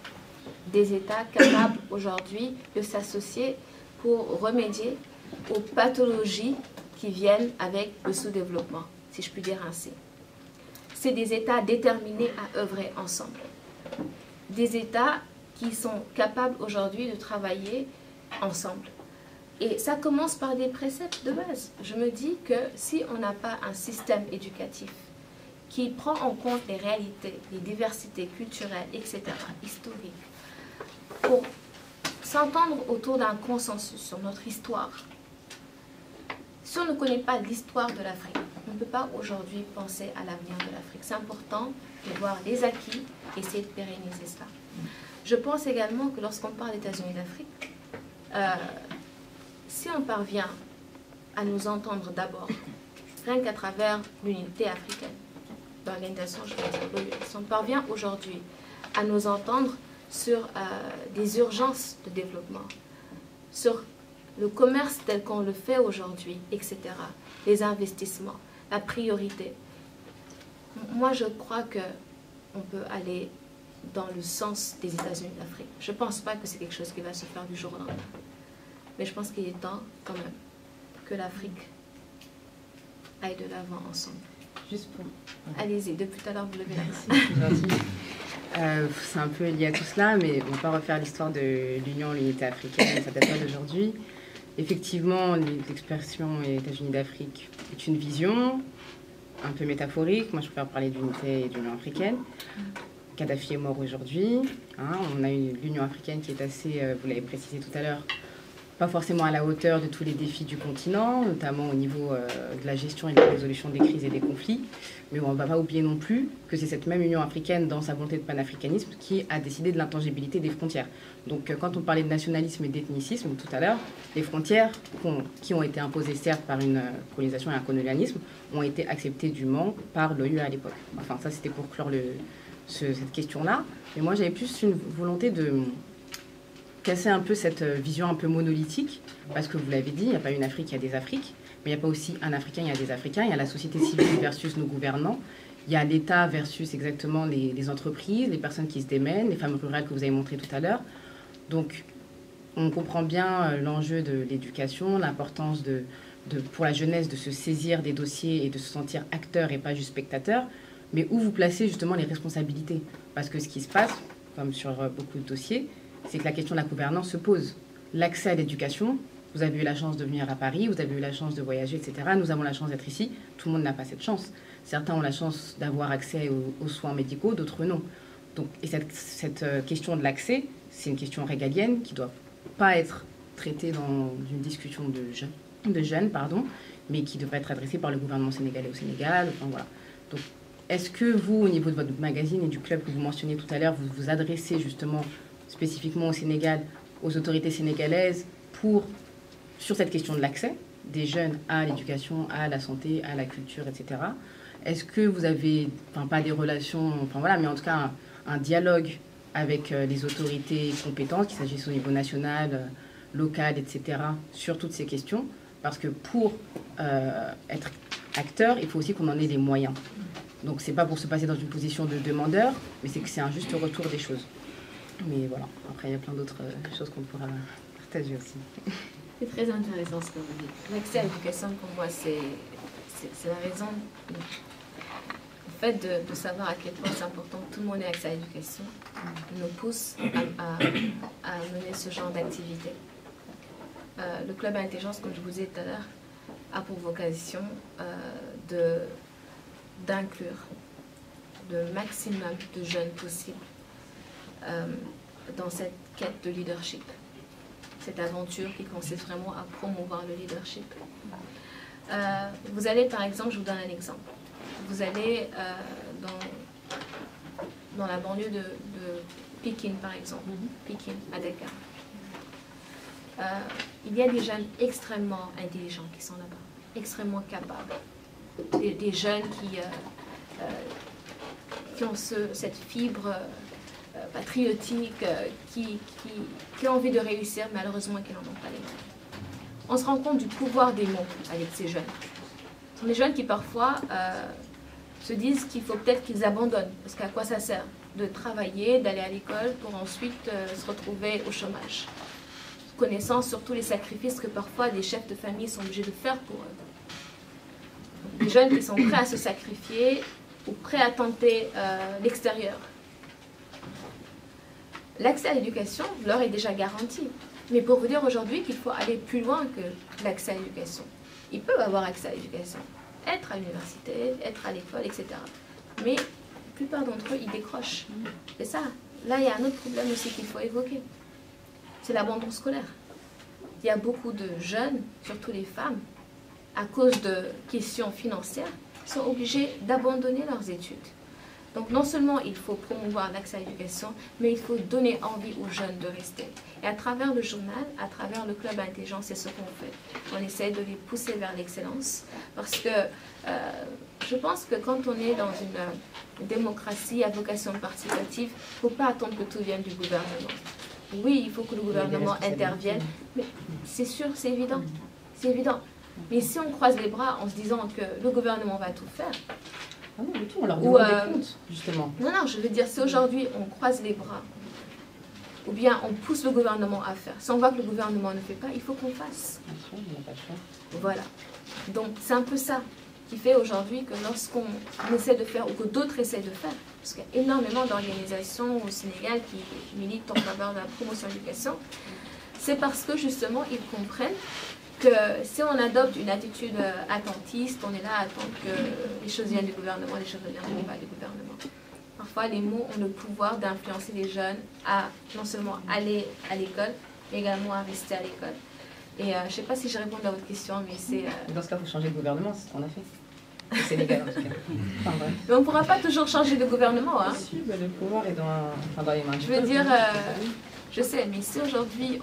Des États capables aujourd'hui de s'associer pour remédier aux pathologies qui viennent avec le sous-développement, si je puis dire ainsi. C'est des États déterminés à œuvrer ensemble. Des États qui sont capables aujourd'hui de travailler ensemble. Et ça commence par des préceptes de base. Je me dis que si on n'a pas un système éducatif qui prend en compte les réalités, les diversités culturelles, etc., historiques, pour s'entendre autour d'un consensus sur notre histoire, si on ne connaît pas l'histoire de l'Afrique, on ne peut pas aujourd'hui penser à l'avenir de l'Afrique. C'est important de voir les acquis et essayer de pérenniser ça. Je pense également que lorsqu'on parle d'États-Unis d'Afrique, si on parvient à nous entendre d'abord, rien qu'à travers l'unité africaine, l'organisation, je veux dire, si on parvient aujourd'hui à nous entendre sur des urgences de développement, sur le commerce tel qu'on le fait aujourd'hui, etc., les investissements, la priorité. Moi, je crois qu'on peut aller dans le sens des États-Unis d'Afrique. Je ne pense pas que c'est quelque chose qui va se faire du jour au lendemain. Mais je pense qu'il est temps, quand même, que l'Afrique aille de l'avant ensemble. Juste pour... Allez-y, depuis tout à l'heure, vous levez la main. C'est un peu lié à tout cela, mais on ne va pas refaire l'histoire de l'Union, l'unité africaine, ça date pas d'aujourd'hui. Effectivement, l'expression États-Unis d'Afrique est une vision un peu métaphorique. Moi, je préfère parler d'unité et de l'Union africaine. Kadhafi est mort aujourd'hui. Hein, on a l'Union africaine qui est assez, vous l'avez précisé tout à l'heure, pas forcément à la hauteur de tous les défis du continent, notamment au niveau de la gestion et de la résolution des crises et des conflits. Mais on ne va pas oublier non plus que c'est cette même Union africaine, dans sa volonté de panafricanisme, qui a décidé de l'intangibilité des frontières. Donc quand on parlait de nationalisme et d'ethnicisme tout à l'heure, les frontières qui ont été imposées certes par une colonisation et un colonialisme ont été acceptées dûment par l'ONU à l'époque. Enfin ça c'était pour clore cette question-là. Mais moi j'avais plus une volonté de casser un peu cette vision un peu monolithique, parce que vous l'avez dit, il n'y a pas une Afrique, il y a des Afriques, mais il n'y a pas aussi un Africain, il y a des Africains, il y a la société civile versus nos gouvernants, il y a l'État versus exactement les entreprises, les personnes qui se démènent, les femmes rurales que vous avez montrées tout à l'heure. Donc, on comprend bien l'enjeu de l'éducation, l'importance pour la jeunesse de se saisir des dossiers et de se sentir acteur et pas juste spectateur, mais où vous placez justement les responsabilités. Parce que ce qui se passe, comme sur beaucoup de dossiers, c'est que la question de la gouvernance se pose. L'accès à l'éducation, vous avez eu la chance de venir à Paris, vous avez eu la chance de voyager, etc. Nous avons la chance d'être ici, tout le monde n'a pas cette chance. Certains ont la chance d'avoir accès aux soins médicaux, d'autres non. Donc, et cette question de l'accès, c'est une question régalienne qui ne doit pas être traitée dans une discussion de jeunes, mais qui devrait être adressée par le gouvernement sénégalais au Sénégal. Enfin, voilà. Donc, est-ce que vous, au niveau de votre magazine et du club que vous mentionniez tout à l'heure, vous vous adressez justement spécifiquement au Sénégal, aux autorités sénégalaises, sur cette question de l'accès des jeunes à l'éducation, à la santé, à la culture, etc. Est-ce que vous avez, pas des relations, mais en tout cas un dialogue avec les autorités compétentes, qu'il s'agisse au niveau national, local, etc., sur toutes ces questions? Parce que pour être acteur, il faut aussi qu'on en ait les moyens. Donc c'est pas pour se passer dans une position de demandeur, mais c'est que c'est un juste retour des choses. Mais voilà, après il y a plein d'autres choses qu'on pourra partager aussi. C'est très intéressant ce que vous dites. L'accès à l'éducation, pour moi, c'est la raison. Le fait de savoir à quel point c'est important que tout le monde ait accès à l'éducation nous pousse à mener ce genre d'activité. Le Club Intelligence, comme je vous disais tout à l'heure, a pour vocation d'inclure le maximum de jeunes possible dans cette quête de leadership, cette aventure qui consiste vraiment à promouvoir le leadership. Vous allez, par exemple, je vous donne un exemple, vous allez dans la banlieue de Pékin, par exemple, Pékin, à Dakar. Il y a des jeunes extrêmement intelligents qui sont là-bas, extrêmement capables, des jeunes qui ont cette fibre patriotique, qui ont envie de réussir, malheureusement qui n'en ont pas les moyens. On se rend compte du pouvoir des mots avec ces jeunes. Ce sont des jeunes qui parfois se disent qu'il faut peut-être qu'ils abandonnent, parce qu'à quoi ça sert de travailler, d'aller à l'école pour ensuite se retrouver au chômage, connaissant surtout les sacrifices que parfois des chefs de famille sont obligés de faire pour eux. Des jeunes qui sont prêts à se sacrifier ou prêts à tenter l'extérieur. L'accès à l'éducation leur est déjà garanti. Mais pour vous dire aujourd'hui qu'il faut aller plus loin que l'accès à l'éducation. Ils peuvent avoir accès à l'éducation, être à l'université, être à l'école, etc. Mais la plupart d'entre eux, ils décrochent. C'est ça. Là, il y a un autre problème aussi qu'il faut évoquer. C'est l'abandon scolaire. Il y a beaucoup de jeunes, surtout les femmes, à cause de questions financières, sont obligés d'abandonner leurs études. Donc non seulement il faut promouvoir l'accès à l'éducation, mais il faut donner envie aux jeunes de rester. Et à travers le journal, à travers le Club Intelligence, c'est ce qu'on fait. On essaie de les pousser vers l'excellence, parce que je pense que quand on est dans une démocratie à vocation participative, il ne faut pas attendre que tout vienne du gouvernement. Oui, il faut que le gouvernement intervienne, mais c'est sûr, c'est évident. C'est évident. Mais si on croise les bras en se disant que le gouvernement va tout faire... Ah non, du tout, on leur demande des comptes, justement. Non, je veux dire, si aujourd'hui on croise les bras, ou bien on pousse le gouvernement à faire, si on voit que le gouvernement ne fait pas, il faut qu'on fasse. Voilà. Donc c'est un peu ça qui fait aujourd'hui que lorsqu'on essaie de faire, ou que d'autres essaient de faire, parce qu'il y a énormément d'organisations au Sénégal qui militent en faveur de la promotion de l'éducation, c'est parce que justement ils comprennent que si on adopte une attitude attentiste, on est là à attendre que les choses viennent du gouvernement, les choses ne viennent pas du gouvernement. Parfois, les mots ont le pouvoir d'influencer les jeunes à non seulement aller à l'école, mais également à rester à l'école. Et je ne sais pas si je réponds à votre question, mais c'est... Dans ce cas, il faut changer de gouvernement, c'est ce qu'on a fait. Au Sénégal, en tout cas. Enfin, bref. Mais on ne pourra pas toujours changer de gouvernement. Hein. Si, ben, le pouvoir est dans les mains. Je veux dire, je sais, mais si aujourd'hui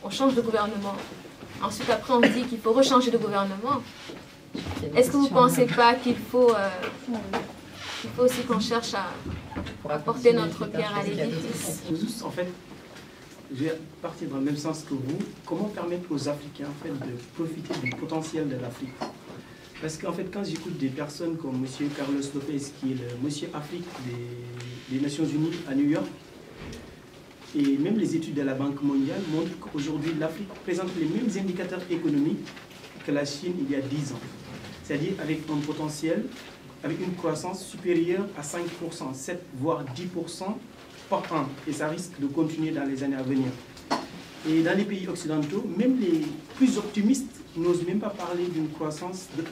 on change de gouvernement, ensuite après on dit qu'il faut rechanger de gouvernement, est-ce que vous ne pensez pas qu'il faut aussi qu'on cherche à apporter notre pierre à l'édifice? En fait, je vais partir dans le même sens que vous. Comment permettre aux Africains en fait, de profiter du potentiel de l'Afrique? Parce qu'en fait, quand j'écoute des personnes comme M. Carlos Lopez, qui est le Monsieur Afrique des Nations Unies à New York, et même les études de la Banque mondiale montrent qu'aujourd'hui, l'Afrique présente les mêmes indicateurs économiques que la Chine il y a 10 ans. C'est-à-dire avec un potentiel, avec une croissance supérieure à 5%, 7 voire 10% par an. Et ça risque de continuer dans les années à venir. Et dans les pays occidentaux, même les plus optimistes n'osent même pas parler d'une croissance de 1%.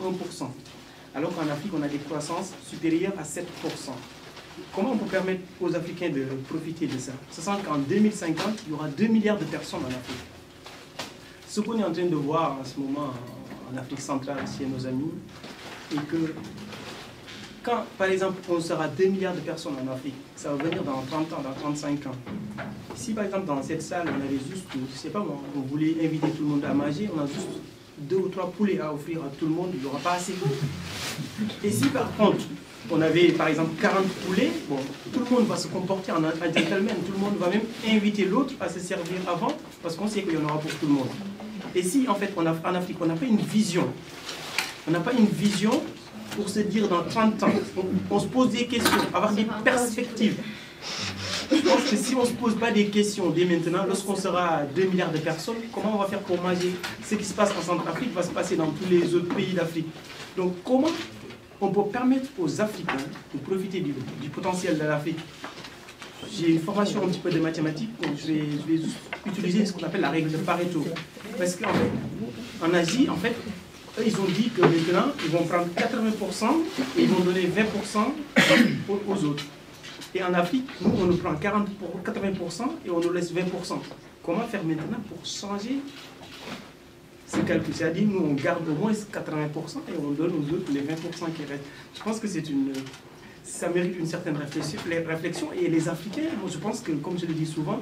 Alors qu'en Afrique, on a des croissances supérieures à 7%. Comment on peut permettre aux Africains de profiter de ça? Sachant qu'en 2050, il y aura 2 milliards de personnes en Afrique. Ce qu'on est en train de voir en ce moment en Afrique centrale, chez nos amis, est que quand, par exemple, on sera 2 milliards de personnes en Afrique, ça va venir dans 30 ans, dans 35 ans. Si, par exemple, dans cette salle, on avait juste, je ne sais pas moi, on voulait inviter tout le monde à manger, on a juste 2 ou 3 poulets à offrir à tout le monde, il n'y aura pas assez. Et si, par contre, on avait, par exemple, 40 poulets, bon, tout le monde va se comporter en un gentleman, tout le monde va même inviter l'autre à se servir avant, parce qu'on sait qu'il y en aura pour tout le monde. Et si, en fait, en Afrique, on n'a pas une vision, on n'a pas une vision pour se dire dans 30 ans, on se pose des questions, avoir des perspectives. Je pense que si on ne se pose pas des questions dès maintenant, lorsqu'on sera à 2 milliards de personnes, comment on va faire pour manger? Ce qui se passe en Centrafrique va se passer dans tous les autres pays d'Afrique. Donc comment on peut permettre aux Africains de profiter du potentiel de l'Afrique? J'ai une formation un petit peu de mathématiques, donc je vais utiliser ce qu'on appelle la règle de Pareto. Parce qu'en fait, en Asie, en fait, eux, ils ont dit que maintenant, ils vont prendre 80% et ils vont donner 20% aux autres. Et en Afrique, nous, on nous prend 80% et on nous laisse 20%. Comment faire maintenant pour changer ce calcul? C'est-à-dire, nous, on garde au moins 80% et on donne aux autres les 20% qui restent. Je pense que ça mérite une certaine réflexion. Et les Africains, moi, je pense que, comme je le dis souvent,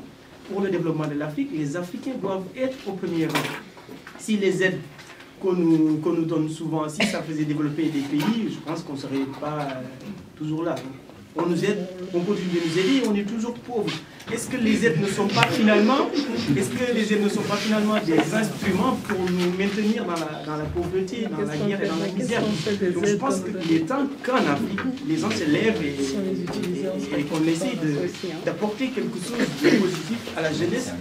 pour le développement de l'Afrique, les Africains doivent être au premier rang. Si les aides qu'on nous donne souvent, si ça faisait développer des pays, je pense qu'on ne serait pas toujours là. On nous aide, on continue de nous aider et on est toujours pauvres. Est-ce que les aides ne sont pas finalement, des instruments pour nous maintenir dans la pauvreté, dans la guerre et dans la misère? Donc je pense qu'il est temps qu'en Afrique, les gens se lèvent et qu'on essaye d'apporter quelque chose de positif à la jeunesse,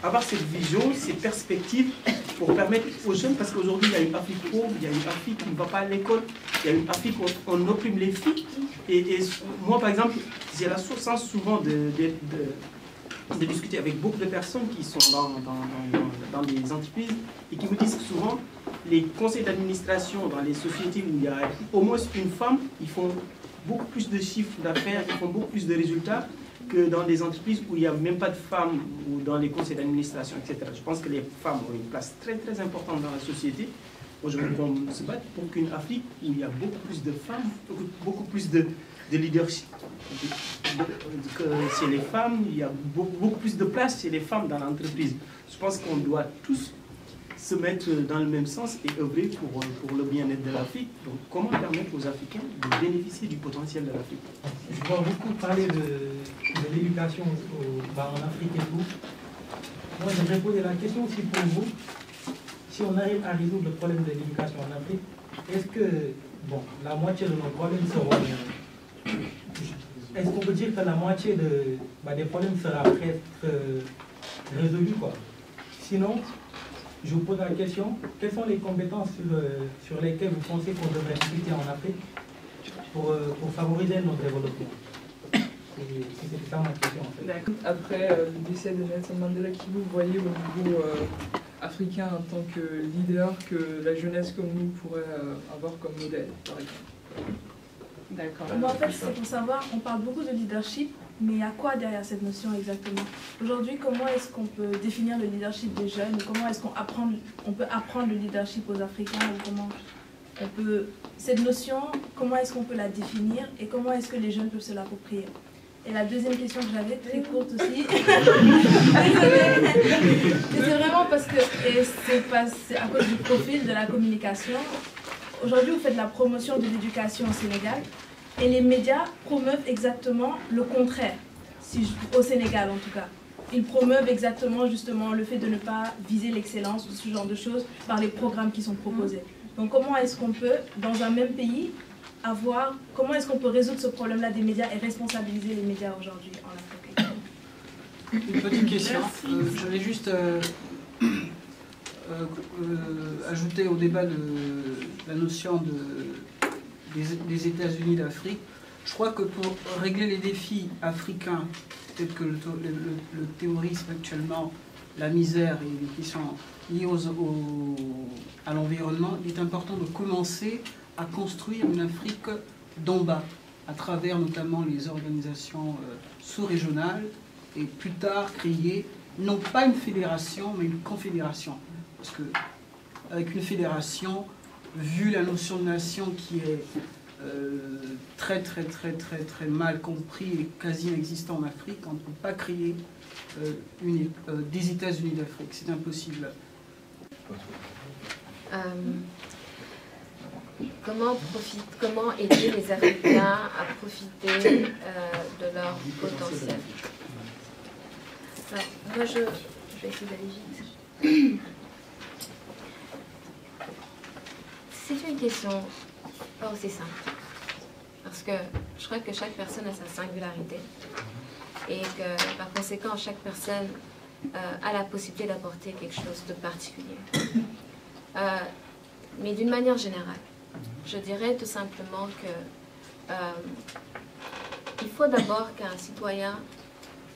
avoir cette vision, ces perspectives pour permettre aux jeunes, parce qu'aujourd'hui il y a une Afrique pauvre, il y a une Afrique qui ne va pas à l'école, il y a une Afrique où on opprime les filles. Et moi par exemple, j'ai la chance souvent de discuter avec beaucoup de personnes qui sont dans des entreprises et qui me disent que souvent les conseils d'administration dans les sociétés où il y a au moins une femme, ils font beaucoup plus de chiffres d'affaires, ils font beaucoup plus de résultats que dans des entreprises où il n'y a même pas de femmes ou dans les conseils d'administration, etc. Je pense que les femmes ont une place très très importante dans la société. Aujourd'hui, on se bat pour qu'une Afrique où il y a beaucoup plus de femmes, beaucoup plus de leadership chez les femmes, il y a beaucoup plus de place chez les femmes dans l'entreprise. Je pense qu'on doit tous se mettre dans le même sens et œuvrer pour le bien-être de l'Afrique. Donc comment permettre aux Africains de bénéficier du potentiel de l'Afrique? Je vois beaucoup parler de l'éducation en Afrique et tout. Moi j'aimerais poser la question aussi pour vous. Si on arrive à résoudre le problème de l'éducation en Afrique, est-ce que la moitié de nos problèmes seront... Est-ce qu'on peut dire que la moitié des problèmes sera presque résolue, quoi? Sinon, je vous pose la question, quelles sont les compétences sur lesquelles vous pensez qu'on devrait discuter en Afrique pour favoriser notre développement? C'est ça ma question en fait. Après le décès de Nelson Mandela, qui vous voyez au niveau africain en tant que leader, que la jeunesse comme nous pourrait avoir comme modèle, par exemple? D'accord. Moi, en fait, c'est pour savoir, on parle beaucoup de leadership, Mais il y a quoi derrière cette notion exactement? Aujourd'hui, comment est-ce qu'on peut définir le leadership des jeunes? Comment est-ce qu'on peut apprendre le leadership aux Africains? Ou comment on peut, cette notion, comment est-ce qu'on peut la définir et comment est-ce que les jeunes peuvent se l'approprier? Et la deuxième question que j'avais, très courte aussi, c'est vraiment parce que c'est à cause du profil de la communication. Aujourd'hui, vous faites la promotion de l'éducation au Sénégal et les médias promeuvent exactement le contraire, au Sénégal en tout cas. Ils promeuvent exactement justement le fait de ne pas viser l'excellence ou ce genre de choses par les programmes qui sont proposés. Donc comment est-ce qu'on peut, dans un même pays, comment est-ce qu'on peut résoudre ce problème-là des médias et responsabiliser les médias aujourd'hui en Afrique? Une petite question. J'allais juste ajouter au débat de la notion des États-Unis d'Afrique. Je crois que pour régler les défis africains, tels que le terrorisme actuellement, la misère et les questions liées à l'environnement, il est important de commencer à construire une Afrique d'en bas, à travers notamment les organisations sous-régionales, et plus tard créer, non pas une fédération, mais une confédération. Parce que avec une fédération, vu la notion de nation qui est très mal compris et quasi inexistant en Afrique, on ne peut pas créer des États-Unis d'Afrique, c'est impossible. Comment aider les Africains à profiter de leur potentiel? Alors, moi, je vais essayer d'aller vite. C'est une question pas aussi simple. Parce que je crois que chaque personne a sa singularité. Et que par conséquent, chaque personne a la possibilité d'apporter quelque chose de particulier. Mais d'une manière générale, je dirais tout simplement que il faut d'abord qu'un citoyen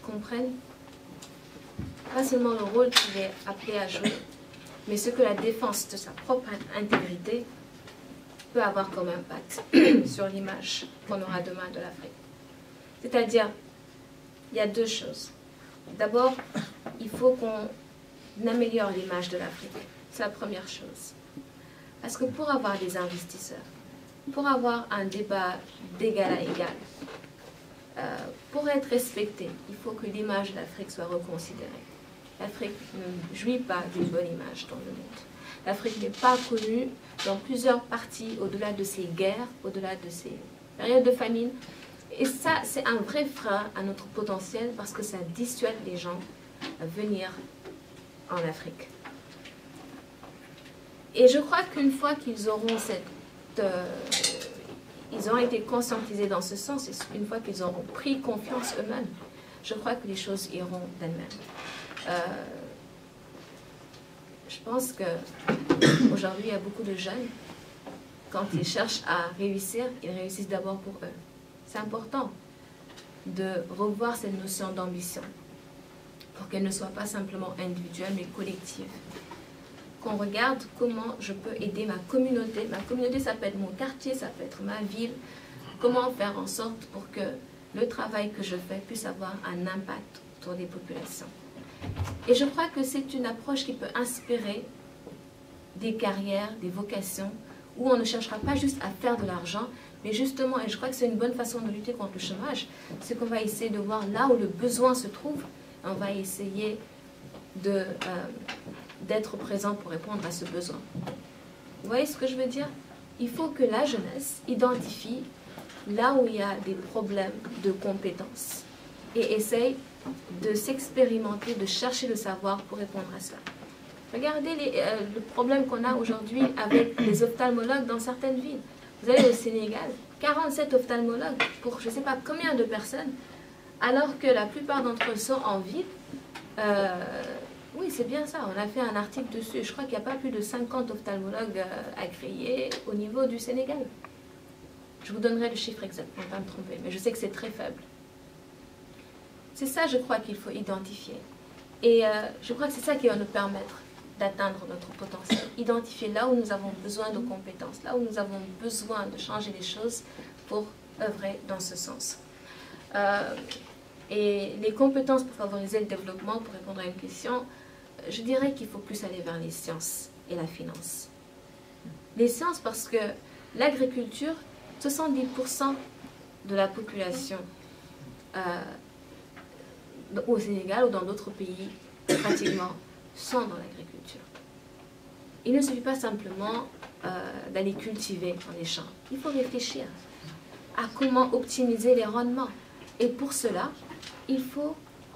comprenne pas seulement le rôle qu'il est appelé à jouer, mais ce que la défense de sa propre intégrité peut avoir comme impact sur l'image qu'on aura demain de l'Afrique. C'est-à-dire, il y a deux choses. D'abord, il faut qu'on améliore l'image de l'Afrique. C'est la première chose. Parce que pour avoir des investisseurs, pour avoir un débat d'égal à égal, pour être respecté, il faut que l'image de l'Afrique soit reconsidérée. L'Afrique ne jouit pas d'une bonne image dans le monde. L'Afrique n'est pas connue dans plusieurs parties, au-delà de ses guerres, au-delà de ses périodes de famine. Et ça, c'est un vrai frein à notre potentiel parce que ça dissuade les gens à venir en Afrique. Et je crois qu'une fois qu'ils auront ils ont été conscientisés dans ce sens, et une fois qu'ils auront pris confiance eux-mêmes, je crois que les choses iront d'elles-mêmes. Je pense qu'aujourd'hui, il y a beaucoup de jeunes, quand ils cherchent à réussir, ils réussissent d'abord pour eux. C'est important de revoir cette notion d'ambition pour qu'elle ne soit pas simplement individuelle, mais collective. Qu'on regarde comment je peux aider ma communauté. Ma communauté, ça peut être mon quartier, ça peut être ma ville. Comment faire en sorte pour que le travail que je fais puisse avoir un impact autour des populations. Et je crois que c'est une approche qui peut inspirer des carrières, des vocations, où on ne cherchera pas juste à faire de l'argent, mais justement, et je crois que c'est une bonne façon de lutter contre le chômage, c'est qu'on va essayer de voir là où le besoin se trouve, on va essayer d'être présent pour répondre à ce besoin. Vous voyez ce que je veux dire? Il faut que la jeunesse identifie là où il y a des problèmes de compétences et essaye de s'expérimenter, de chercher le savoir pour répondre à cela. Regardez le problème qu'on a aujourd'hui avec les ophtalmologues dans certaines villes. Vous allez au Sénégal, 47 ophtalmologues pour je ne sais pas combien de personnes, alors que la plupart d'entre eux sont en ville. Oui, c'est bien ça. On a fait un article dessus. Je crois qu'il n'y a pas plus de 50 ophtalmologues agréés au niveau du Sénégal. Je vous donnerai le chiffre exact pour ne pas me tromper, mais je sais que c'est très faible. C'est ça, je crois, qu'il faut identifier. Et je crois que c'est ça qui va nous permettre d'atteindre notre potentiel. Identifier là où nous avons besoin de compétences, là où nous avons besoin de changer les choses pour œuvrer dans ce sens. Et les compétences pour favoriser le développement, pour répondre à une question, je dirais qu'il faut plus aller vers les sciences et la finance. Les sciences parce que l'agriculture, 70% de la population au Sénégal ou dans d'autres pays, pratiquement, sont dans l'agriculture. Il ne suffit pas simplement d'aller cultiver dans les champs. Il faut réfléchir à comment optimiser les rendements. Et pour cela, il faut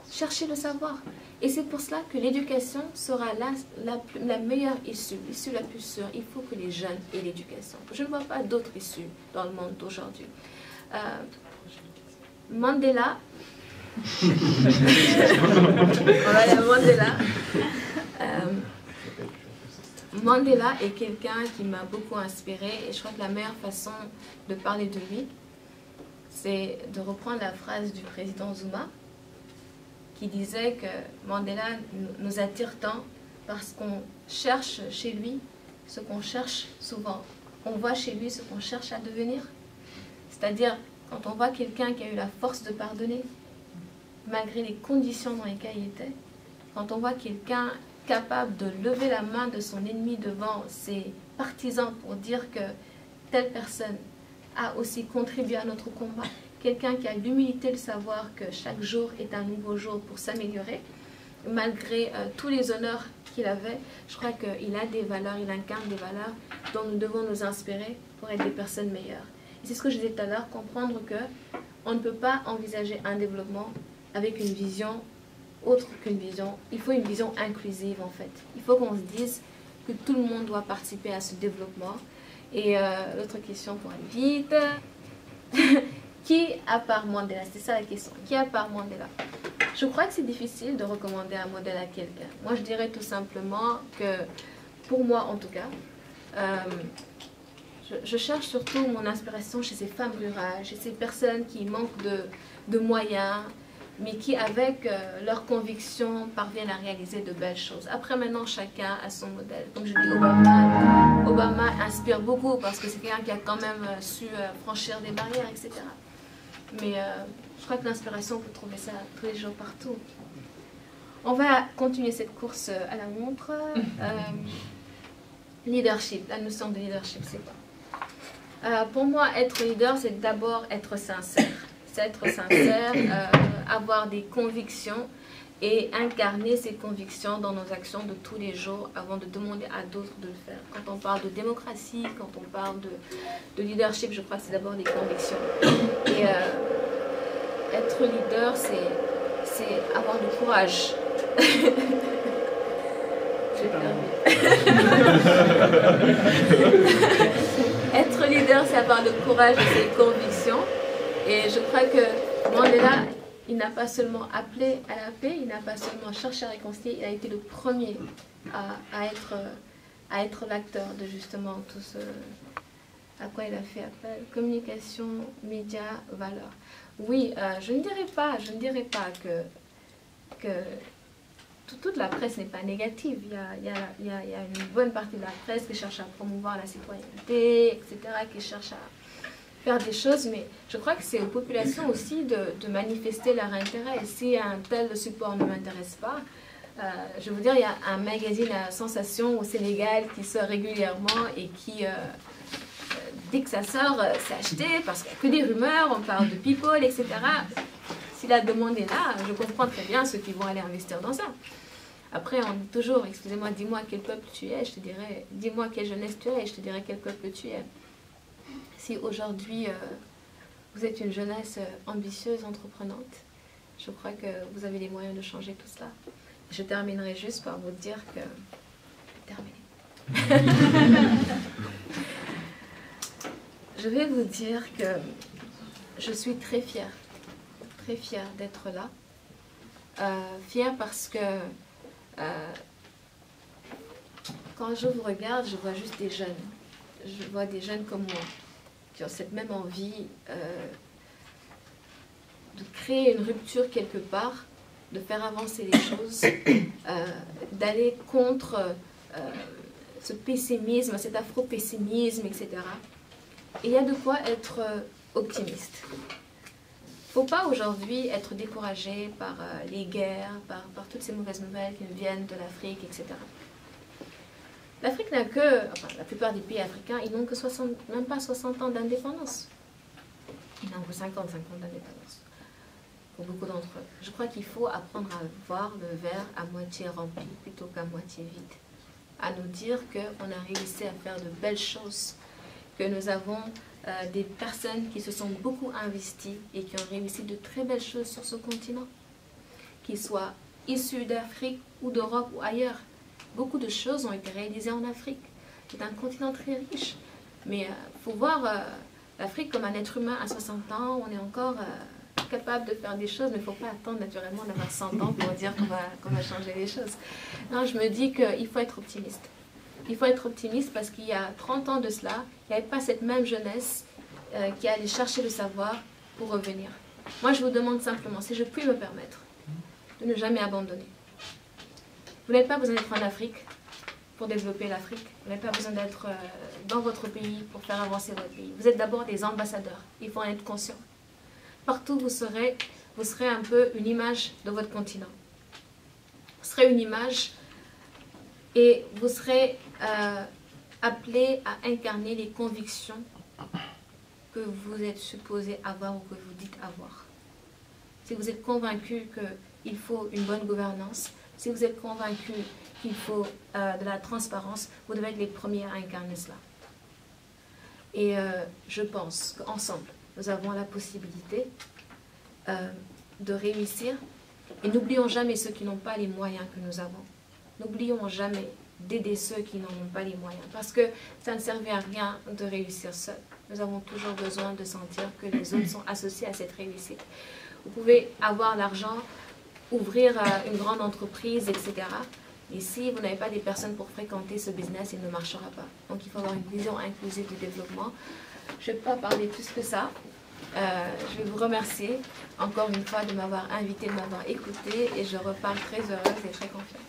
chercher le savoir. Et c'est pour cela que l'éducation sera la meilleure issue, l'issue la plus sûre. Il faut que les jeunes aient l'éducation. Je ne vois pas d'autres issues dans le monde d'aujourd'hui. Mandela, voilà, Mandela est quelqu'un qui m'a beaucoup inspirée et je crois que la meilleure façon de parler de lui, c'est de reprendre la phrase du président Zuma qui disait que Mandela nous attire tant parce qu'on cherche chez lui ce qu'on cherche souvent. On voit chez lui ce qu'on cherche à devenir. C'est-à-dire, quand on voit quelqu'un qui a eu la force de pardonner, malgré les conditions dans lesquelles il était, quand on voit quelqu'un capable de lever la main de son ennemi devant ses partisans pour dire que telle personne a aussi contribué à notre combat, quelqu'un qui a l'humilité de savoir que chaque jour est un nouveau jour pour s'améliorer, malgré tous les honneurs qu'il avait, je crois qu'il a des valeurs, il incarne des valeurs dont nous devons nous inspirer pour être des personnes meilleures. Et c'est ce que je disais tout à l'heure, comprendre qu'on ne peut pas envisager un développement avec une vision autre qu'une vision. Il faut une vision inclusive en fait. Il faut qu'on se dise que tout le monde doit participer à ce développement. Et l'autre question pour aller vite, qui à part Mandela, c'est ça la question, qui à part Mandela? Je crois que c'est difficile de recommander un modèle à quelqu'un. Moi je dirais tout simplement que, pour moi en tout cas, je cherche surtout mon inspiration chez ces femmes rurales, chez ces personnes qui manquent de moyens, mais qui, avec leurs convictions, parviennent à réaliser de belles choses. Après, maintenant, chacun a son modèle. Donc, je dis Obama inspire beaucoup parce que c'est quelqu'un qui a quand même su franchir des barrières, etc. Mais je crois que l'inspiration, on peut trouver ça tous les jours partout. On va continuer cette course à la montre. Leadership, la notion de leadership, c'est quoi? Pour moi, être leader, c'est d'abord être sincère. C'est être sincère, avoir des convictions et incarner ces convictions dans nos actions de tous les jours avant de demander à d'autres de le faire. Quand on parle de démocratie, quand on parle de leadership, je crois que c'est d'abord des convictions. Et être leader, c'est avoir du courage. Être leader, c'est avoir le courage de ses convictions. Et je crois que Mandela, il n'a pas seulement appelé à la paix, il n'a pas seulement cherché à réconcilier, il a été le premier à être l'acteur de justement tout ce à quoi il a fait appel. Communication, médias, valeurs. Oui, je ne dirais pas que toute la presse n'est pas négative. Il y a une bonne partie de la presse qui cherche à promouvoir la citoyenneté, etc., qui cherche à faire des choses, mais je crois que c'est aux populations aussi de manifester leur intérêt. Et si un tel support ne m'intéresse pas, je veux dire, il y a un magazine à sensation au Sénégal qui sort régulièrement et qui, dès que ça sort, c'est acheté parce qu'il n'y a que des rumeurs, on parle de people, etc. Si la demande est là, je comprends très bien ceux qui vont aller investir dans ça. Après, on dit toujours, excusez-moi, dis-moi quel peuple tu es, je te dirai, dis-moi quelle jeunesse tu es, et je te dirai quel peuple tu es. Si aujourd'hui vous êtes une jeunesse ambitieuse, entreprenante, je crois que vous avez les moyens de changer tout cela. Je terminerai juste par vous dire que... Je vais vous dire que je suis très fière d'être là. Fière parce que quand je vous regarde, je vois juste des jeunes. Je vois des jeunes comme moi, qui ont cette même envie de créer une rupture quelque part, de faire avancer les choses, d'aller contre ce pessimisme, cet afro-pessimisme, etc. Et il y a de quoi être optimiste. faut pas aujourd'hui être découragé par les guerres, par toutes ces mauvaises nouvelles qui nous viennent de l'Afrique, etc. L'Afrique n'a que, enfin la plupart des pays africains, ils n'ont que même pas 60 ans d'indépendance. Ils n'ont que 50 ans d'indépendance, pour beaucoup d'entre eux. Je crois qu'il faut apprendre à voir le verre à moitié rempli plutôt qu'à moitié vide. À nous dire qu'on a réussi à faire de belles choses, que nous avons des personnes qui se sont beaucoup investies et qui ont réussi de très belles choses sur ce continent, qu'ils soient issus d'Afrique ou d'Europe ou ailleurs. Beaucoup de choses ont été réalisées en Afrique. C'est un continent très riche. Mais il faut voir l'Afrique comme un être humain à 60 ans. On est encore capable de faire des choses, mais il ne faut pas attendre naturellement d'avoir 100 ans pour dire qu'on va changer les choses. Non, je me dis qu'il faut être optimiste. Il faut être optimiste parce qu'il y a 30 ans de cela, il n'y avait pas cette même jeunesse qui allait chercher le savoir pour revenir. Moi, je vous demande simplement, si je puis me permettre, de ne jamais abandonner. Vous n'avez pas besoin d'être en Afrique pour développer l'Afrique. Vous n'avez pas besoin d'être dans votre pays pour faire avancer votre pays. Vous êtes d'abord des ambassadeurs. Il faut en être conscient. Partout où vous serez un peu une image de votre continent. Vous serez une image et vous serez appelé à incarner les convictions que vous êtes supposé avoir ou que vous dites avoir. Si vous êtes convaincu qu'il faut une bonne gouvernance, si vous êtes convaincu qu'il faut de la transparence, vous devez être les premiers à incarner cela. Et je pense qu'ensemble, nous avons la possibilité de réussir. Et n'oublions jamais ceux qui n'ont pas les moyens que nous avons. N'oublions jamais d'aider ceux qui n'en ont pas les moyens. Parce que ça ne servait à rien de réussir seul. Nous avons toujours besoin de sentir que les autres sont associés à cette réussite. Vous pouvez avoir l'argent, ouvrir une grande entreprise, etc. Et si vous n'avez pas des personnes pour fréquenter ce business, il ne marchera pas. Donc il faut avoir une vision inclusive du développement. Je ne vais pas parler plus que ça. Je vais vous remercier encore une fois de m'avoir invité, de m'avoir écouté et je repars très heureuse et très confiante.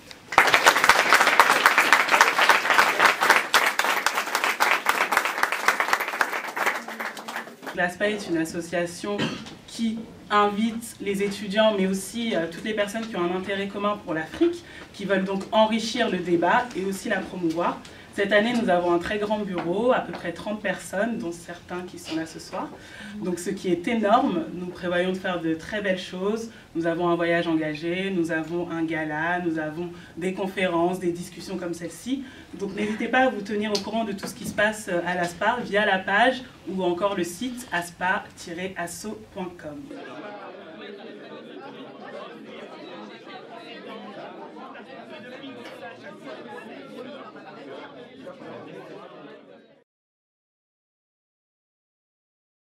L'ASPA est une association qui invite les étudiants, mais aussi toutes les personnes qui ont un intérêt commun pour l'Afrique, qui veulent donc enrichir le débat et aussi la promouvoir. Cette année, nous avons un très grand bureau, à peu près 30 personnes, dont certains qui sont là ce soir. Donc ce qui est énorme, nous prévoyons de faire de très belles choses. Nous avons un voyage engagé, nous avons un gala, nous avons des conférences, des discussions comme celle-ci. Donc n'hésitez pas à vous tenir au courant de tout ce qui se passe à l'ASPA via la page ou encore le site aspa-asso.com.